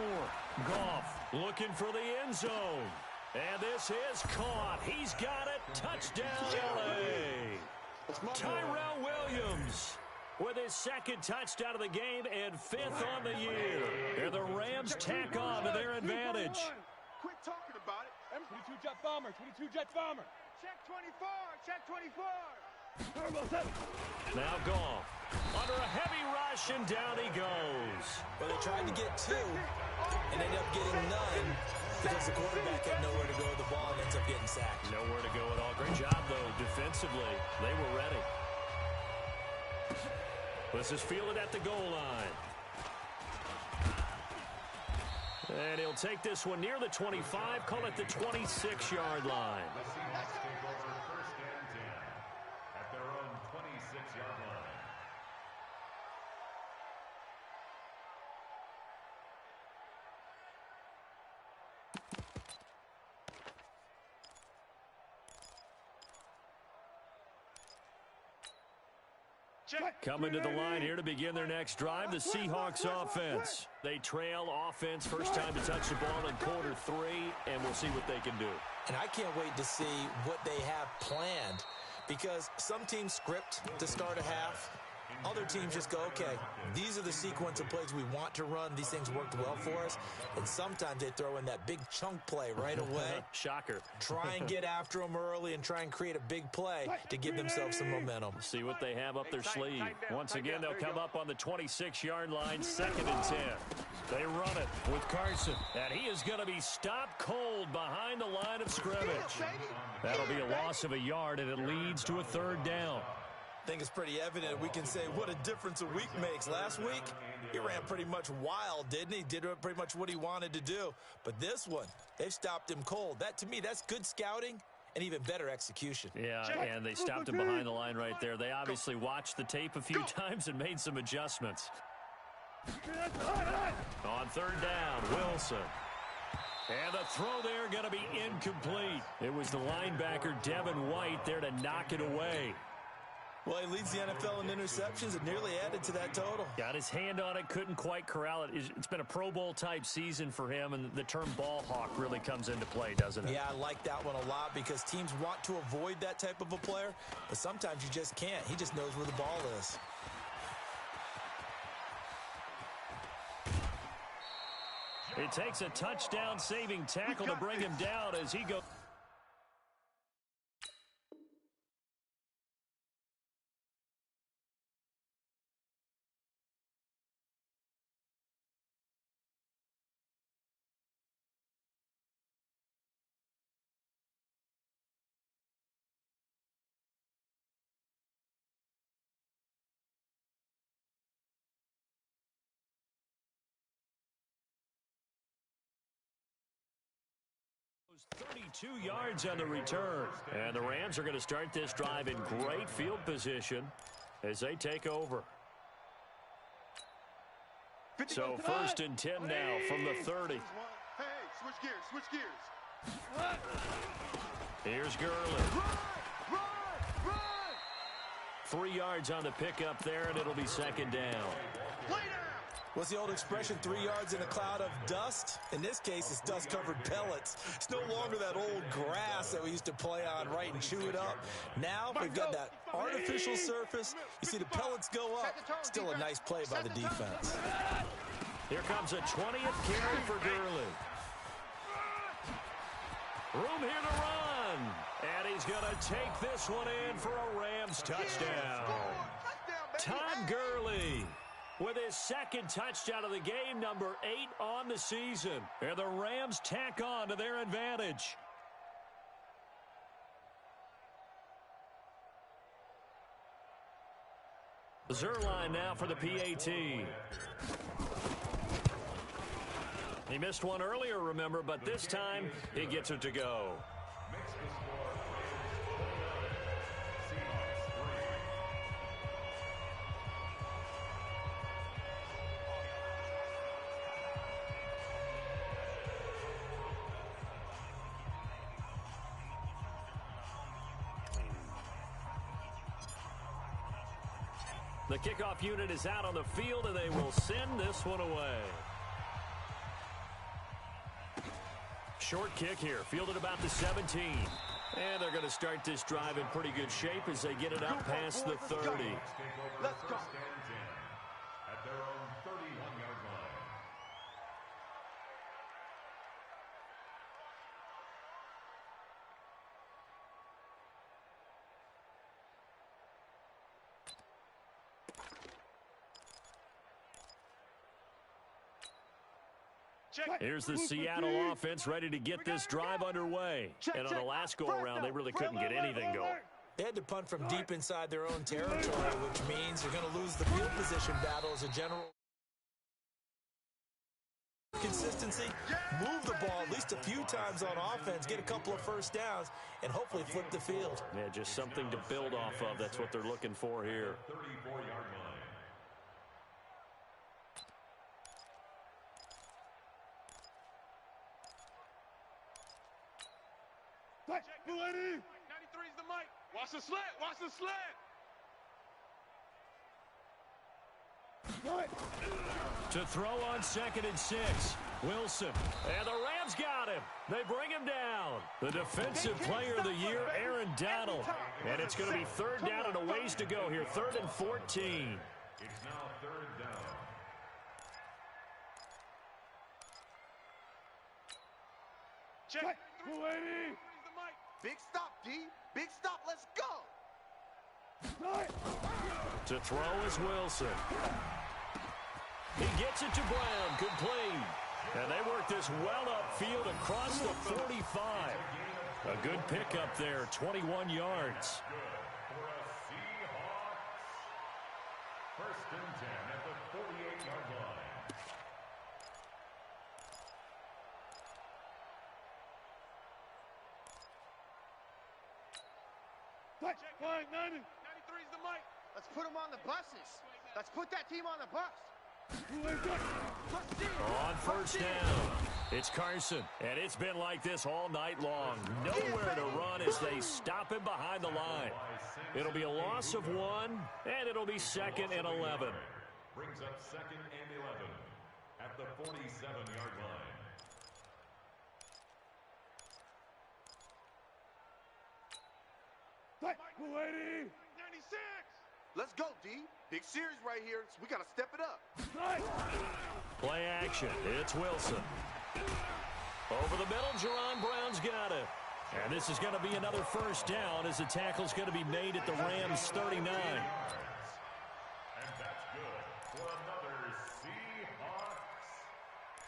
[SPEAKER 1] Goff looking for the end zone. And this is caught. He's got it. Touchdown, L.A. Tyrell Williams with his 2nd touchdown of the game and 5th on the year. And the Rams tack on to their advantage.
[SPEAKER 5] Quit talking about it.
[SPEAKER 3] 22 jet bomber.
[SPEAKER 5] Check 24. Check 24.
[SPEAKER 1] Now Goff under a heavy rush, and down he goes.
[SPEAKER 4] Well, they tried to get 2 and ended up getting none because the quarterback had nowhere to go with the ball and ends up getting sacked.
[SPEAKER 1] Nowhere to go at all. Great job, though, defensively. They were ready. This is fielded at the goal line. And he'll take this one near the 25, call it the 26-yard line.
[SPEAKER 2] The Seahawks take over 1st and 10 at their own 26-yard line.
[SPEAKER 1] Coming to the line here to begin their next drive, the Seahawks offense. They trail offense, first time to touch the ball in quarter 3, and we'll see what they can do.
[SPEAKER 4] And I can't wait to see what they have planned, because some teams script to start a half. Other teams just go, okay, these are the sequence of plays we want to run. These things worked well for us. And sometimes they throw in that big chunk play right away.
[SPEAKER 1] Shocker.
[SPEAKER 4] Try and get after them early and try and create a big play to give themselves some momentum.
[SPEAKER 1] See what they have up their sleeve. Once again, they'll come up on the 26-yard line, 2nd and 10. They run it with Carson, and he is going to be stopped cold behind the line of scrimmage. That'll be a loss of a yard, and it leads to a 3rd down.
[SPEAKER 4] I think it's pretty evident we can say what a difference a week makes. Last week, he ran pretty much wild, didn't he? Did pretty much what he wanted to do. But this one, they've stopped him cold. That, to me, that's good scouting and even better execution.
[SPEAKER 1] Yeah, and they stopped him behind the line right there. They obviously watched the tape a few times and made some adjustments. On 3rd down, Wilson. And the throw there going to be incomplete. It was the linebacker, Devin White, there to knock it away.
[SPEAKER 4] Well, he leads the NFL in interceptions and nearly added to that total.
[SPEAKER 1] Got his hand on it, couldn't quite corral it. It's been a Pro Bowl-type season for him, and the term ball hawk really comes into play, doesn't it?
[SPEAKER 4] Yeah, I like that one a lot because teams want to avoid that type of a player, but sometimes you just can't. He just knows where the ball is.
[SPEAKER 1] It takes a touchdown-saving tackle to bring him down as he goes. goes 32 yards on the return. And the Rams are going to start this drive in great field position as they take over. So 1st and 10 now from the 30.
[SPEAKER 5] Hey, switch gears.
[SPEAKER 1] Here's Gurley.
[SPEAKER 5] Run!
[SPEAKER 1] 3 yards on the pickup there, and it'll be 2nd down.
[SPEAKER 5] Lay down!
[SPEAKER 4] What's the old expression, 3 yards in a cloud of dust? In this case, it's dust-covered pellets. It's no longer that old grass that we used to play on, right, and chew it up. Now we've got that artificial surface. You see the pellets go up. Still a nice play by the defense.
[SPEAKER 1] Here comes a 20th carry for Gurley. Room here to run. And he's going to take this one in for a Rams touchdown. Todd Gurley with his 2nd touchdown of the game, number 8 on the season. And the Rams tack on to their advantage. Zerline now for the PAT. He missed one earlier, remember, but this time he gets it to go. The kickoff unit is out on the field, and they will send this one away. Short kick here, fielded about the 17. And they're going to start this drive in pretty good shape as they get it up past the 30.
[SPEAKER 5] Let's go.
[SPEAKER 2] At their own 31-yard line.
[SPEAKER 1] Here's the Seattle offense ready to get this drive underway. And on the last go-around, they really couldn't get anything going.
[SPEAKER 4] They had to punt from deep inside their own territory, which means they're going to lose the field position battle as a general. Consistency, move the ball at least a few times on offense, get a couple of first downs, and hopefully flip the field.
[SPEAKER 1] Yeah, just something to build off of. That's what they're looking for here.
[SPEAKER 2] 34-yard line.
[SPEAKER 3] Check, 93's
[SPEAKER 6] the mic. Watch the slant. Watch the slant.
[SPEAKER 1] To throw on 2nd and 6. Wilson. And the Rams got him. They bring him down. The defensive player of the year, Aaron Donald. And it's going to be 3rd down and a ways to go here. 3rd and 14.
[SPEAKER 2] It's now 3rd down.
[SPEAKER 3] Check.
[SPEAKER 5] Big stop, D. Big stop. Let's go.
[SPEAKER 1] To throw is Wilson. He gets it to Brown. Good play. And they work this well upfield across the 45. A good pickup there, 21 yards.
[SPEAKER 2] For a Seahawks. 1st and 10 at the 48-yard line.
[SPEAKER 3] Check. 93's the mic.
[SPEAKER 5] Let's put them on the buses. Let's put that team on the bus.
[SPEAKER 1] On 1st down, it's Carson. And it's been like this all night long. Nowhere to run as they stop him behind the line. It'll be a loss of 1, and it'll be 2nd and 11.
[SPEAKER 2] Brings up 2nd and 11 at the 47-yard line.
[SPEAKER 3] Kuwaiti. 96.
[SPEAKER 5] Let's go, D. Big series right here. So we got to step it up.
[SPEAKER 1] Play action. It's Wilson. Over the middle, Jerron Brown's got it. And this is going to be another 1st down as the tackle's going to be made at the Rams' 39.
[SPEAKER 2] And that's good for another Seahawks.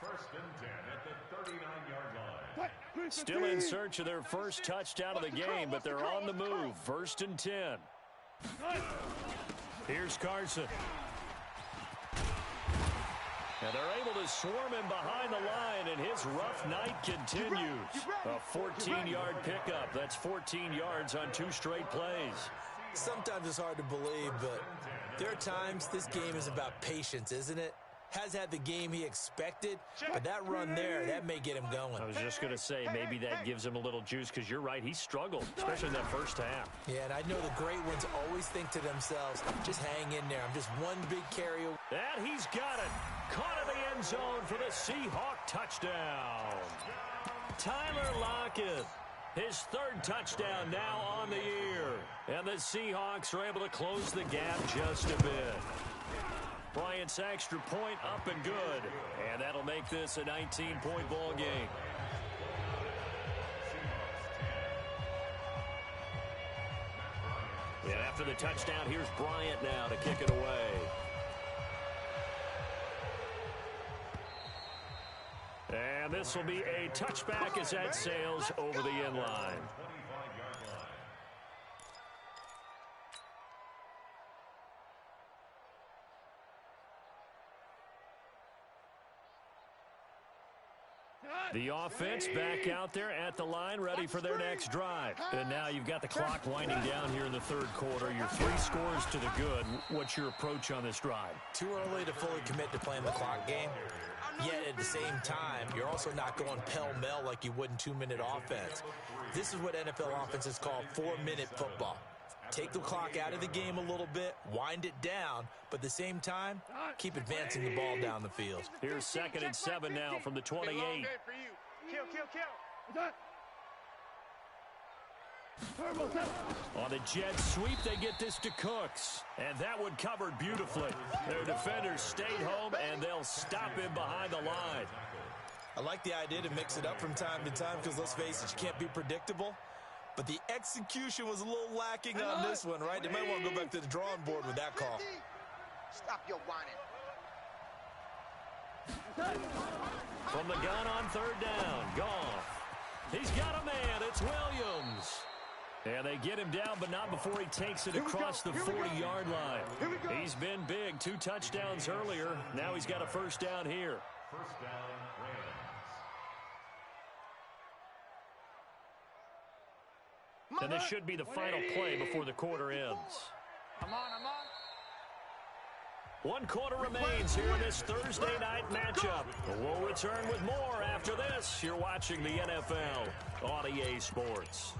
[SPEAKER 2] 1st and 10 at the 39-yard line.
[SPEAKER 1] Still in search of their first touchdown of the game, but they're on the move. 1st and 10. Here's Carson. And they're able to swarm him behind the line, and his rough night continues. A 14-yard pickup. That's 14 yards on 2 straight plays.
[SPEAKER 4] Sometimes it's hard to believe, but there are times this game is about patience, isn't it? Has had the game he expected, but that run there, that may get him going.
[SPEAKER 1] I was just going to say, maybe that gives him a little juice, because you're right, he struggled, especially in that first half.
[SPEAKER 4] Yeah, and I know the great ones always think to themselves, just hang in there. I'm just one big carry away.
[SPEAKER 1] And he's got it. Caught in the end zone for the Seahawk touchdown. Tyler Lockett, his 3rd touchdown now on the year. And the Seahawks are able to close the gap just a bit. Bryant's extra point up and good. And that'll make this a 19-point ball game. And after the touchdown, here's Bryant now to kick it away. And this will be a touchback as that sails over the end line. The offense back out there at the line, ready for their next drive. And now you've got the clock winding down here in the 3rd quarter. Your 3 scores to the good. What's your approach on this drive?
[SPEAKER 4] Too early to fully commit to playing the clock game. Yet at the same time, you're also not going pell-mell like you would in 2-minute offense. This is what NFL offenses call 4-minute football. Take the clock out of the game a little bit, wind it down, but at the same time, keep advancing the ball down the field.
[SPEAKER 1] Here's 2nd and 7 now from the 28. On the jet sweep, they get this to Cooks. And that one covered beautifully. Their defenders stayed home, and they'll stop him behind the line.
[SPEAKER 4] I like the idea to mix it up from time to time because, let's face it, you can't be predictable. But the execution was a little lacking on this one, right? They might want to go back to the drawing board with that call.
[SPEAKER 5] Stop your whining.
[SPEAKER 1] From the gun on 3rd down, Goff. He's got a man. It's Williams. And they get him down, but not before he takes it across the 40-yard line. He's been big. 2 touchdowns earlier. Now he's got a 1st down here.
[SPEAKER 2] 1st down, Rams.
[SPEAKER 1] And this should be the final play before the quarter ends.
[SPEAKER 6] I'm on.
[SPEAKER 1] 1 quarter remains here in this Thursday night matchup. We'll return with more after this. You're watching the NFL on EA Sports.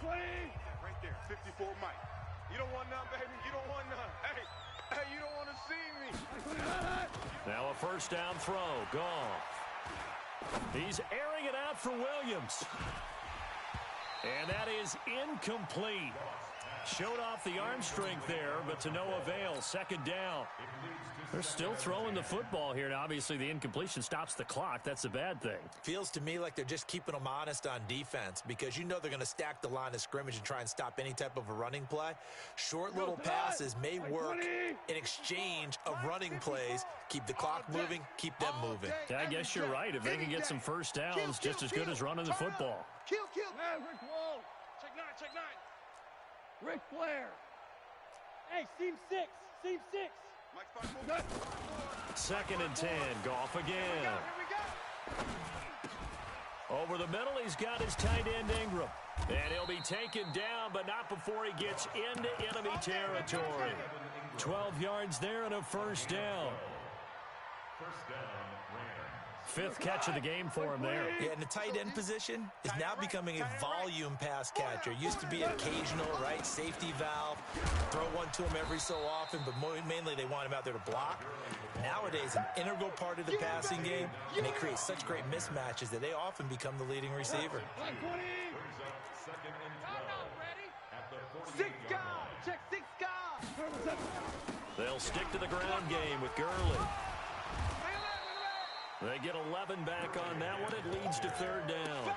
[SPEAKER 5] Right there, 54 Mike. You don't want none, baby. You don't want none. Hey, you don't want to see me.
[SPEAKER 1] Now a first down throw. Gone. He's airing it out for Williams. And that is incomplete. Showed off the arm strength there, but to no avail. Second down. They're still throwing the football here. Now, obviously, the incompletion stops the clock. That's a bad thing.
[SPEAKER 4] Feels to me like they're just keeping them honest on defense because you know they're going to stack the line of scrimmage and try and stop any type of a running play. Short little passes may work in exchange of running plays. Keep the clock moving, keep them moving.
[SPEAKER 1] I guess you're right. If they can get some first downs, just as good as running the football.
[SPEAKER 5] Kill.
[SPEAKER 3] Rick Wall.
[SPEAKER 6] Check nine.
[SPEAKER 3] Rick Flair. Hey, seam 6.
[SPEAKER 5] Mike's 5-4.
[SPEAKER 1] Second and 10. Goff again.
[SPEAKER 5] Here we go.
[SPEAKER 1] Over the middle, he's got his tight end Ingram. And he'll be taken down, but not before he gets into enemy territory. 12 yards there and a first down.
[SPEAKER 2] First down, Rams.
[SPEAKER 1] Fifth catch of the game for him there.
[SPEAKER 4] Yeah, and the tight end position is now becoming a volume pass catcher. Used to be occasional, right? Safety valve. Throw one to him every so often, but mainly they want him out there to block. Nowadays, an integral part of the passing game, and they create such great mismatches that they often become the leading receiver.
[SPEAKER 2] Second and 12. At the
[SPEAKER 5] 6
[SPEAKER 2] 48-yard
[SPEAKER 5] guard.
[SPEAKER 2] line.
[SPEAKER 5] Check 6 guard.
[SPEAKER 1] They'll stick to the ground game with Gurley. They get 11 back on that one. It leads to third down.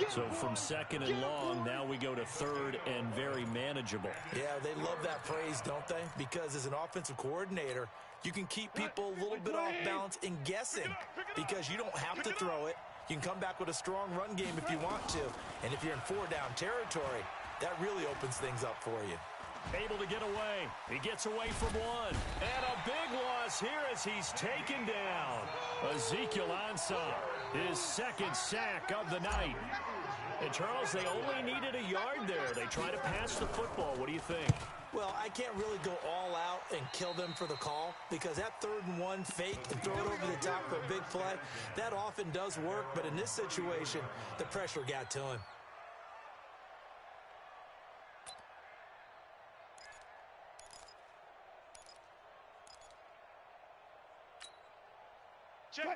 [SPEAKER 1] So from second and long, now we go to third and very manageable.
[SPEAKER 4] Yeah, they love that phrase, don't they? Because as an offensive coordinator, you can keep people a little bit off balance and guessing because you don't have to throw it. You can come back with a strong run game if you want to. And if you're in 4-down territory, that really opens things up for you.
[SPEAKER 1] Able to get away. He gets away from one. And a big loss here as he's taken down. Ezekiel Ansah, his second sack of the night. And, Charles, they only needed a yard there. They try to pass the football. What do you think?
[SPEAKER 4] Well, I can't really go all out and kill them for the call because that 3rd and 1 fake and throw it over the top for a big play, that often does work. But in this situation, the pressure got to him.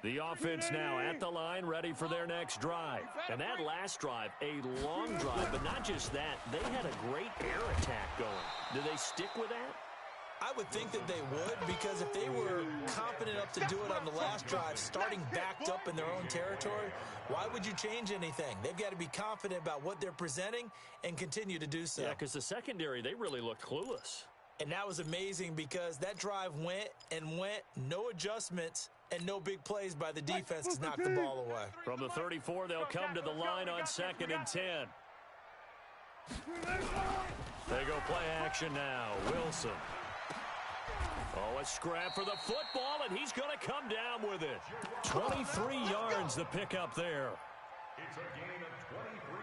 [SPEAKER 1] The offense now at the line, ready for their next drive. And that last drive, a long drive, but not just that. They had a great air attack going. Do they stick with that?
[SPEAKER 4] I would think that they would because if they were confident enough to do it on the last drive, starting backed up in their own territory, why would you change anything? They've got to be confident about what they're presenting and continue to do so.
[SPEAKER 1] Yeah, because the secondary, they really looked clueless.
[SPEAKER 4] And that was amazing because that drive went, no adjustments, and no big plays by the defense to knock the ball away.
[SPEAKER 1] From the 34, they'll come to the line on second and 10. They go play action now. Wilson. Oh, a scrap for the football, and he's going to come down with it. 23 yards the pickup there.
[SPEAKER 2] It's a gain of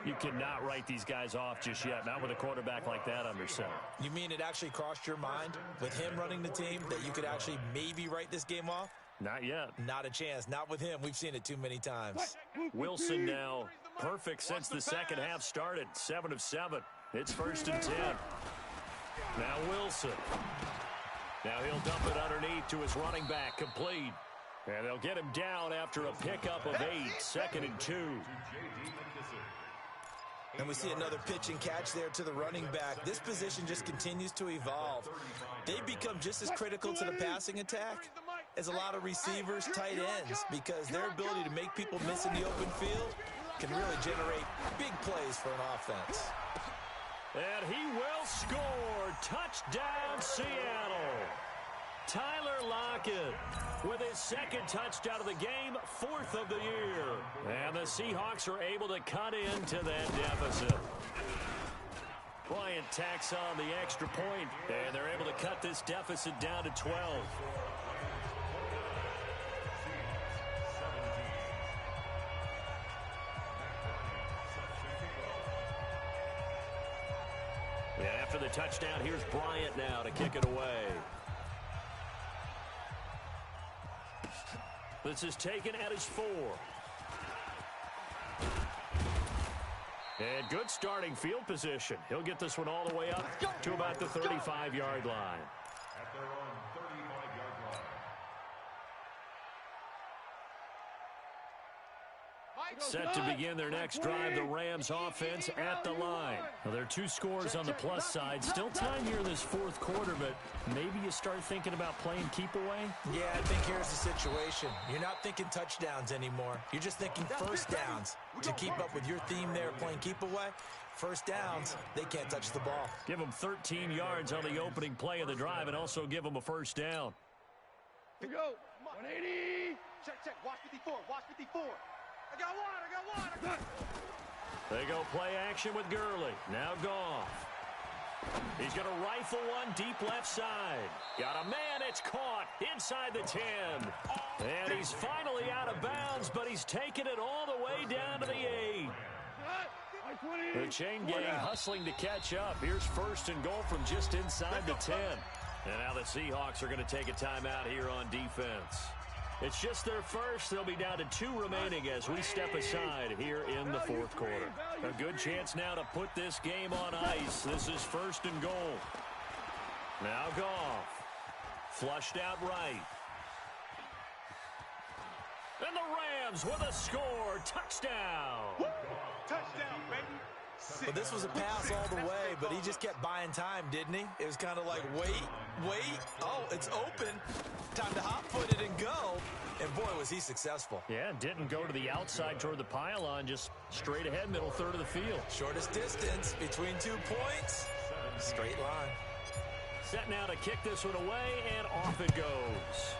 [SPEAKER 2] 23.
[SPEAKER 1] You cannot write these guys off just yet, not with a quarterback like that under center.
[SPEAKER 4] You mean it actually crossed your mind with him running the team that you could actually maybe write this game off?
[SPEAKER 1] Not yet.
[SPEAKER 4] Not a chance. Not with him. We've seen it too many times.
[SPEAKER 1] Wilson now perfect since the second half started. 7 of 7. It's first and 10. Now Wilson. Now he'll dump it underneath to his running back. Complete. And they'll get him down after a pickup of 8. Second and 2.
[SPEAKER 4] And we see another pitch and catch there to the running back. This position just continues to evolve. They become just as critical to the passing attack as a lot of receivers, tight ends, because their ability to make people miss in the open field can really generate big plays for an offense.
[SPEAKER 1] And he will score. Touchdown, Seattle. Tyler Lockett with his second touchdown of the game, 4th of the year. And the Seahawks are able to cut into that deficit. Bryant tacks on the extra point, and they're able to cut this deficit down to 12. And after the touchdown, here's Bryant now to kick it away. This is taken at his 4. And good starting field position. He'll get this one all the way up to about the 35-yard line.
[SPEAKER 2] At their own 35-yard line.
[SPEAKER 1] Set to begin their next drive, the Rams offense at the line. Well, there are 2 scores on the plus side. Still time here in this fourth quarter, but maybe you start thinking about playing keep away?
[SPEAKER 4] Yeah, I think here's the situation. You're not thinking touchdowns anymore. You're just thinking first downs. To keep up with your theme there, playing keep away, first downs, they can't touch the ball.
[SPEAKER 1] Give them 13 yards on the opening play of the drive and also give them a first down.
[SPEAKER 3] Here we go. 180.
[SPEAKER 6] Check. Watch 54. Watch 54. I got one.
[SPEAKER 1] They go play action with Gurley. Now Goff. He's going to rifle one deep left side. Got a man. It's caught inside the 10. And he's finally out of bounds, but he's taken it all the way down to the 8. The chain gang hustling to catch up. Here's first and goal from just inside the 10. And now the Seahawks are going to take a timeout here on defense. It's just their first. They'll be down to 2 remaining as we step aside here in the fourth quarter. A good chance now to put this game on ice. This is first and goal. Now Goff. Flushed out right. And the Rams with a score. Touchdown.
[SPEAKER 5] Touchdown, baby.
[SPEAKER 4] Well, this was a pass all the way, but he just kept buying time, didn't he? It was kind of like, wait. Oh, it's open. Time to hot-foot it and go. And, boy, was he successful.
[SPEAKER 1] Yeah, didn't go to the outside toward the pylon, just straight ahead, middle third of the field.
[SPEAKER 4] Shortest distance between 2 points. Straight line.
[SPEAKER 1] Set now to kick this one away, and off it goes.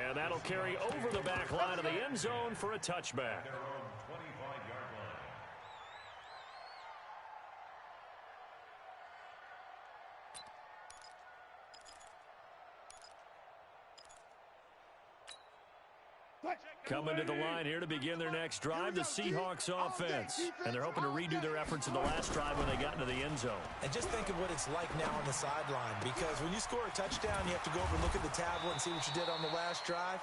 [SPEAKER 1] And that'll carry over the back line of the end zone for a touchback. Coming to the line here to begin their next drive, the Seahawks offense. And they're hoping to redo their efforts in the last drive when they got into the end zone.
[SPEAKER 4] And just think of what it's like now on the sideline, because when you score a touchdown, you have to go over and look at the tablet and see what you did on the last drive.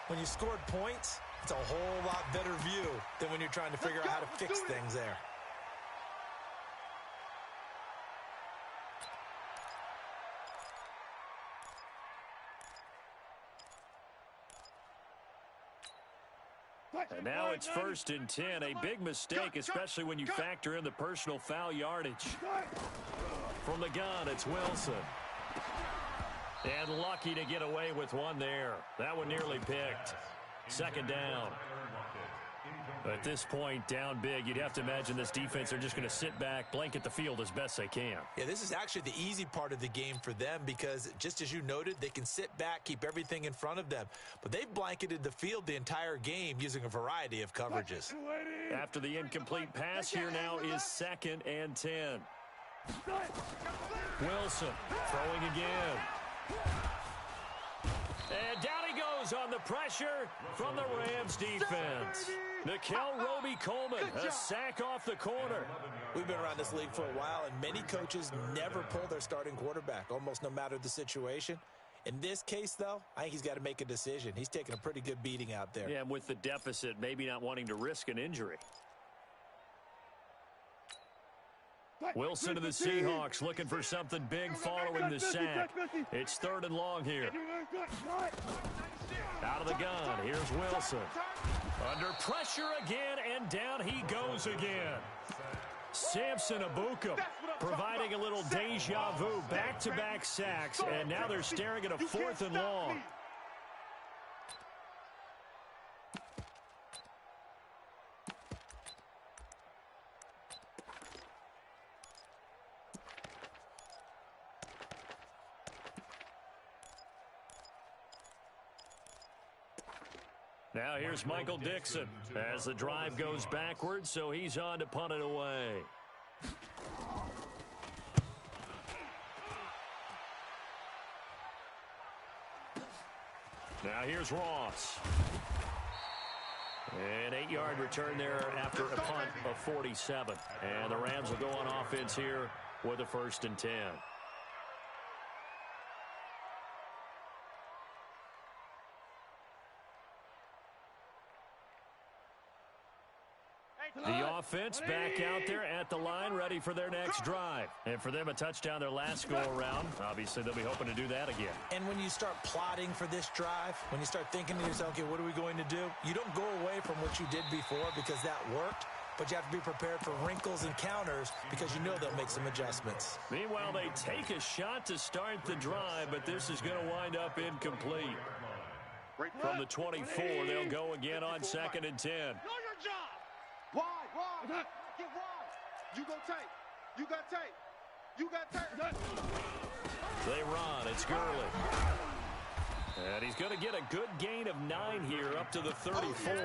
[SPEAKER 4] When you scored points, it's a whole lot better view than when you're trying to figure out how to fix things there.
[SPEAKER 1] And now it's first and 10. A big mistake, especially when you factor in the personal foul yardage. From the gun, it's Wilson. And lucky to get away with one there. That one nearly picked. Second down. At this point, down big, you'd have to imagine this defense are just going to sit back, blanket the field as best they can.
[SPEAKER 4] Yeah, this is actually the easy part of the game for them because, just as you noted, they can sit back, keep everything in front of them. But they've blanketed the field the entire game using a variety of coverages.
[SPEAKER 1] After the incomplete pass, here now is second and 10. Wilson throwing again. And down he goes on the pressure from the Rams defense. Nikel Roby-Coleman, a sack off the corner.
[SPEAKER 4] We've been around this league for a while, and many coaches never pull their starting quarterback, almost no matter the situation. In this case, though, I think he's got to make a decision. He's taking a pretty good beating out there.
[SPEAKER 1] Yeah, and with the deficit, maybe not wanting to risk an injury. Wilson to the Seahawks looking for something big following the sack. It's third and long here. Out of the gun, here's Wilson. Under pressure again, and down he goes again. Samson Abukum providing a little deja vu, back-to-back sacks, and now they're staring at a fourth and long. Now here's Michael Dixon as the drive goes backwards, so he's on to punt it away. Now here's Ross. An 8-yard return there after a punt of 47. And the Rams will go on offense here with a first and 10. The offense back out there at the line, ready for their next drive. And for them, a touchdown their last go-around. Obviously, they'll be hoping to do that again.
[SPEAKER 4] And when you start plotting for this drive, when you start thinking to yourself, okay, what are we going to do? You don't go away from what you did before because that worked, but you have to be prepared for wrinkles and counters because you know they'll make some adjustments.
[SPEAKER 1] Meanwhile, they take a shot to start the drive, but this is going to wind up incomplete. From the 24, they'll go again on 2nd and 10.
[SPEAKER 3] Know your job.
[SPEAKER 5] Wide. Get wide. You go tight. You got tight. You got tight.
[SPEAKER 1] They run. It's Gurley. And he's going to get a good gain of 9 here up to the 34.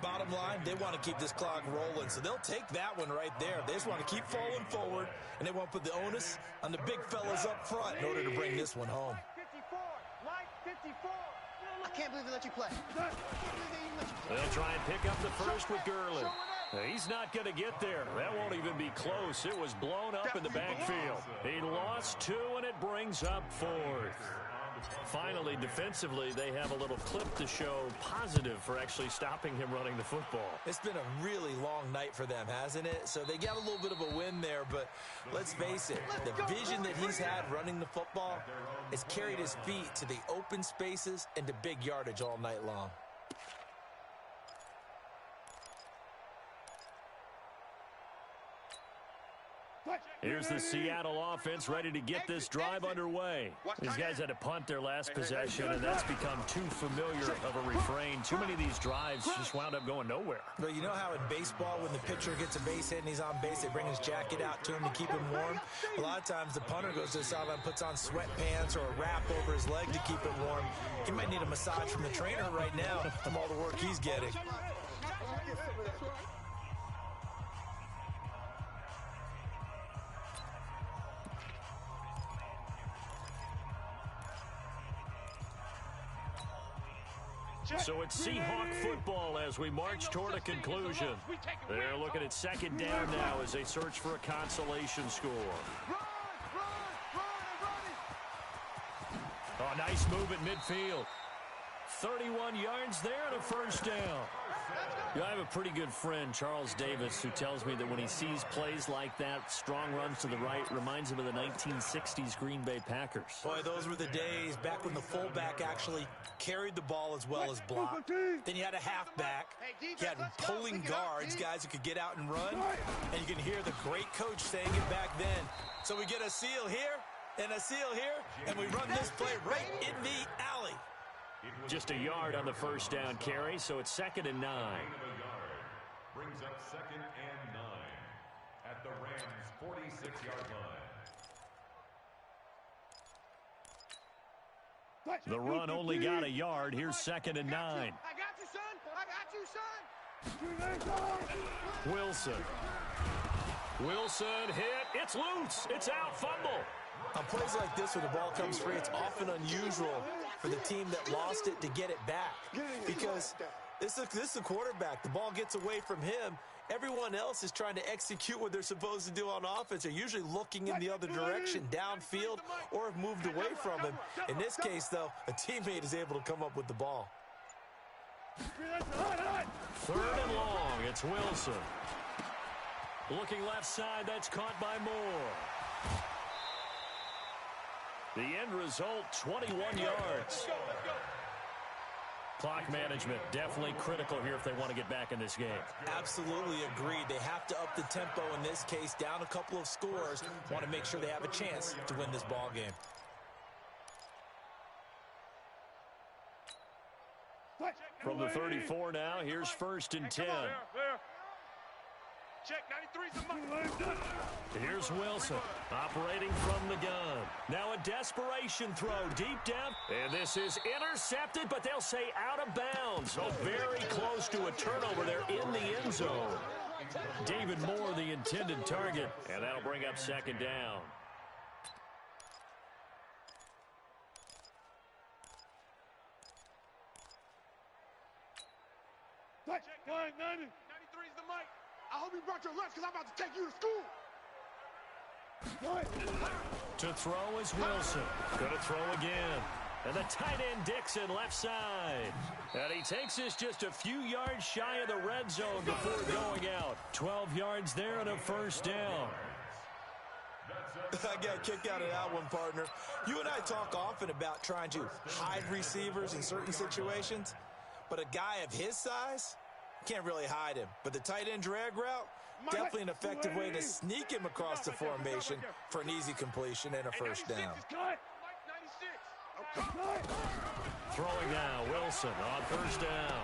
[SPEAKER 4] Bottom line, they want to keep this clock rolling, so they'll take that one right there. They just want to keep falling forward, and they want to put the onus on the big fellas up front in order to bring this one home.
[SPEAKER 3] 54. Light 54.
[SPEAKER 7] I can't believe they let you play.
[SPEAKER 1] They'll try and pick up the first with Gurley. He's not going to get there. That won't even be close. It was blown up in the backfield. He lost 2, and it brings up 4th. Finally, defensively, they have a little clip to show positive for actually stopping him running the football.
[SPEAKER 4] It's been a really long night for them, hasn't it? So they got a little bit of a win there, but let's face it, the vision that he's had running the football has carried his feet to the open spaces and to big yardage all night long.
[SPEAKER 1] Here's the Seattle offense ready to get this drive underway. These guys had to punt their last possession, and that's become too familiar of a refrain. Too many of these drives just wound up going nowhere.
[SPEAKER 4] But you know how in baseball, when the pitcher gets a base hit and he's on base, they bring his jacket out to him to keep him warm? A lot of times the punter goes to the sideline, puts on sweatpants or a wrap over his leg to keep him warm. He might need a massage from the trainer right now from all the work he's getting.
[SPEAKER 1] So it's Seahawk football as we march toward a conclusion. They're looking at 2nd down now as they search for a consolation score. Oh, nice move at midfield. 31 yards there and a first down. I have a pretty good friend, Charles Davis, who tells me that when he sees plays like that, strong runs to the right, reminds him of the 1960s Green Bay Packers.
[SPEAKER 4] Boy, those were the days back when the fullback actually carried the ball as well as blocked. Then you had a halfback. You had pulling guards, guys who could get out and run. And you can hear the great coach saying it back then. So we get a seal here and a seal here, and we run this play right in the alley.
[SPEAKER 1] Just a yard on the first down carry, so it's 2nd and 9.
[SPEAKER 2] Brings up 2nd and 9 at the Rams' 46-yard line.
[SPEAKER 1] The run only got a yard. Here's 2nd and 9.
[SPEAKER 3] I got you, son. I got you, son.
[SPEAKER 1] Wilson hit. It's loose. It's out. Fumble.
[SPEAKER 4] On plays like this where the ball comes free, it's often unusual for the team that lost it to get it back. Because this is the quarterback. The ball gets away from him. Everyone else is trying to execute what they're supposed to do on offense. They're usually looking in the other direction, downfield, or have moved away from him. In this case, though, a teammate is able to come up with the ball.
[SPEAKER 1] 3rd and long. It's Wilson. Looking left side. That's caught by Moore. The end result, 21 yards. Clock management definitely critical here if they want to get back in this game.
[SPEAKER 4] Absolutely agreed. They have to up the tempo in this case, down a couple of scores. Want to make sure they have a chance to win this ball game.
[SPEAKER 1] From the 34 now, here's 1st and 10.
[SPEAKER 3] Check, 93's the money.
[SPEAKER 1] Here's Wilson operating from the gun. Now a desperation throw deep down. And this is intercepted, but they'll say out of bounds. So very close to a turnover there in the end zone. David Moore, the intended target. And that'll bring up 2nd down.
[SPEAKER 3] Check, 93's the mic. I hope you brought your lunch because I'm about to take you to school.
[SPEAKER 1] To throw is Wilson. Going to throw again. And the tight end Dixon left side. And he takes us just a few yards shy of the red zone before going out. 12 yards there and a first down.
[SPEAKER 4] I got kicked out of that one, partner. You and I talk often about trying to hide receivers in certain situations, but a guy of his size can't really hide him. But the tight end drag route, definitely an effective way to sneak him across the formation for an easy completion and a first down.
[SPEAKER 1] Throwing now, Wilson on first down.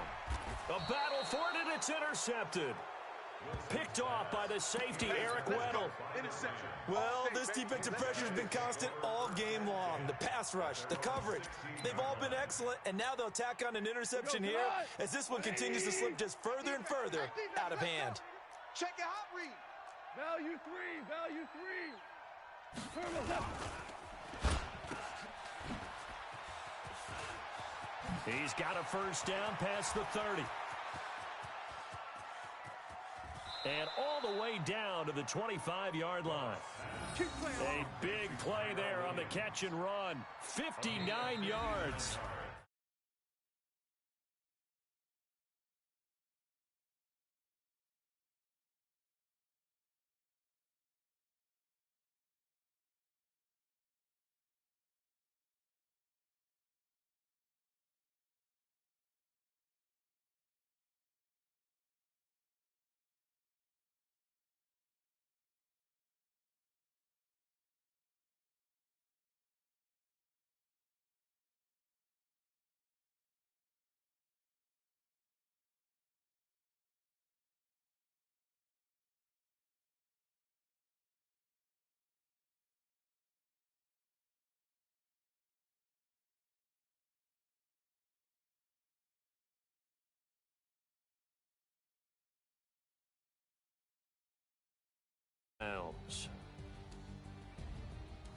[SPEAKER 1] A battle for it, and it's intercepted. Picked off by the safety, Eric Weddle.
[SPEAKER 4] Well, this defensive pressure has been constant all game long. The pass rush, the coverage, they've all been excellent, and now they'll tack on an interception here as this one continues to slip just further and further out of hand.
[SPEAKER 7] Check your hot read.
[SPEAKER 3] Value three. Turtle left.
[SPEAKER 1] He's got a first down past the 30. And all the way down to the 25-yard line. A big play there on the catch and run. 59 yards.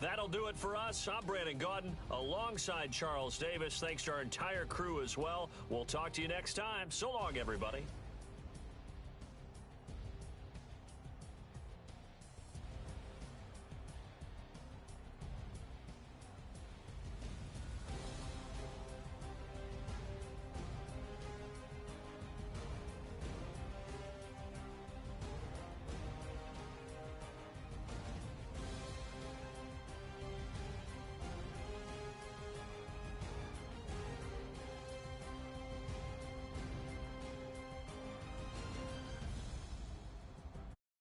[SPEAKER 1] That'll do it for us. I'm Brandon Gaudin alongside Charles Davis. Thanks to our entire crew as well. We'll talk to you next time. So long, everybody.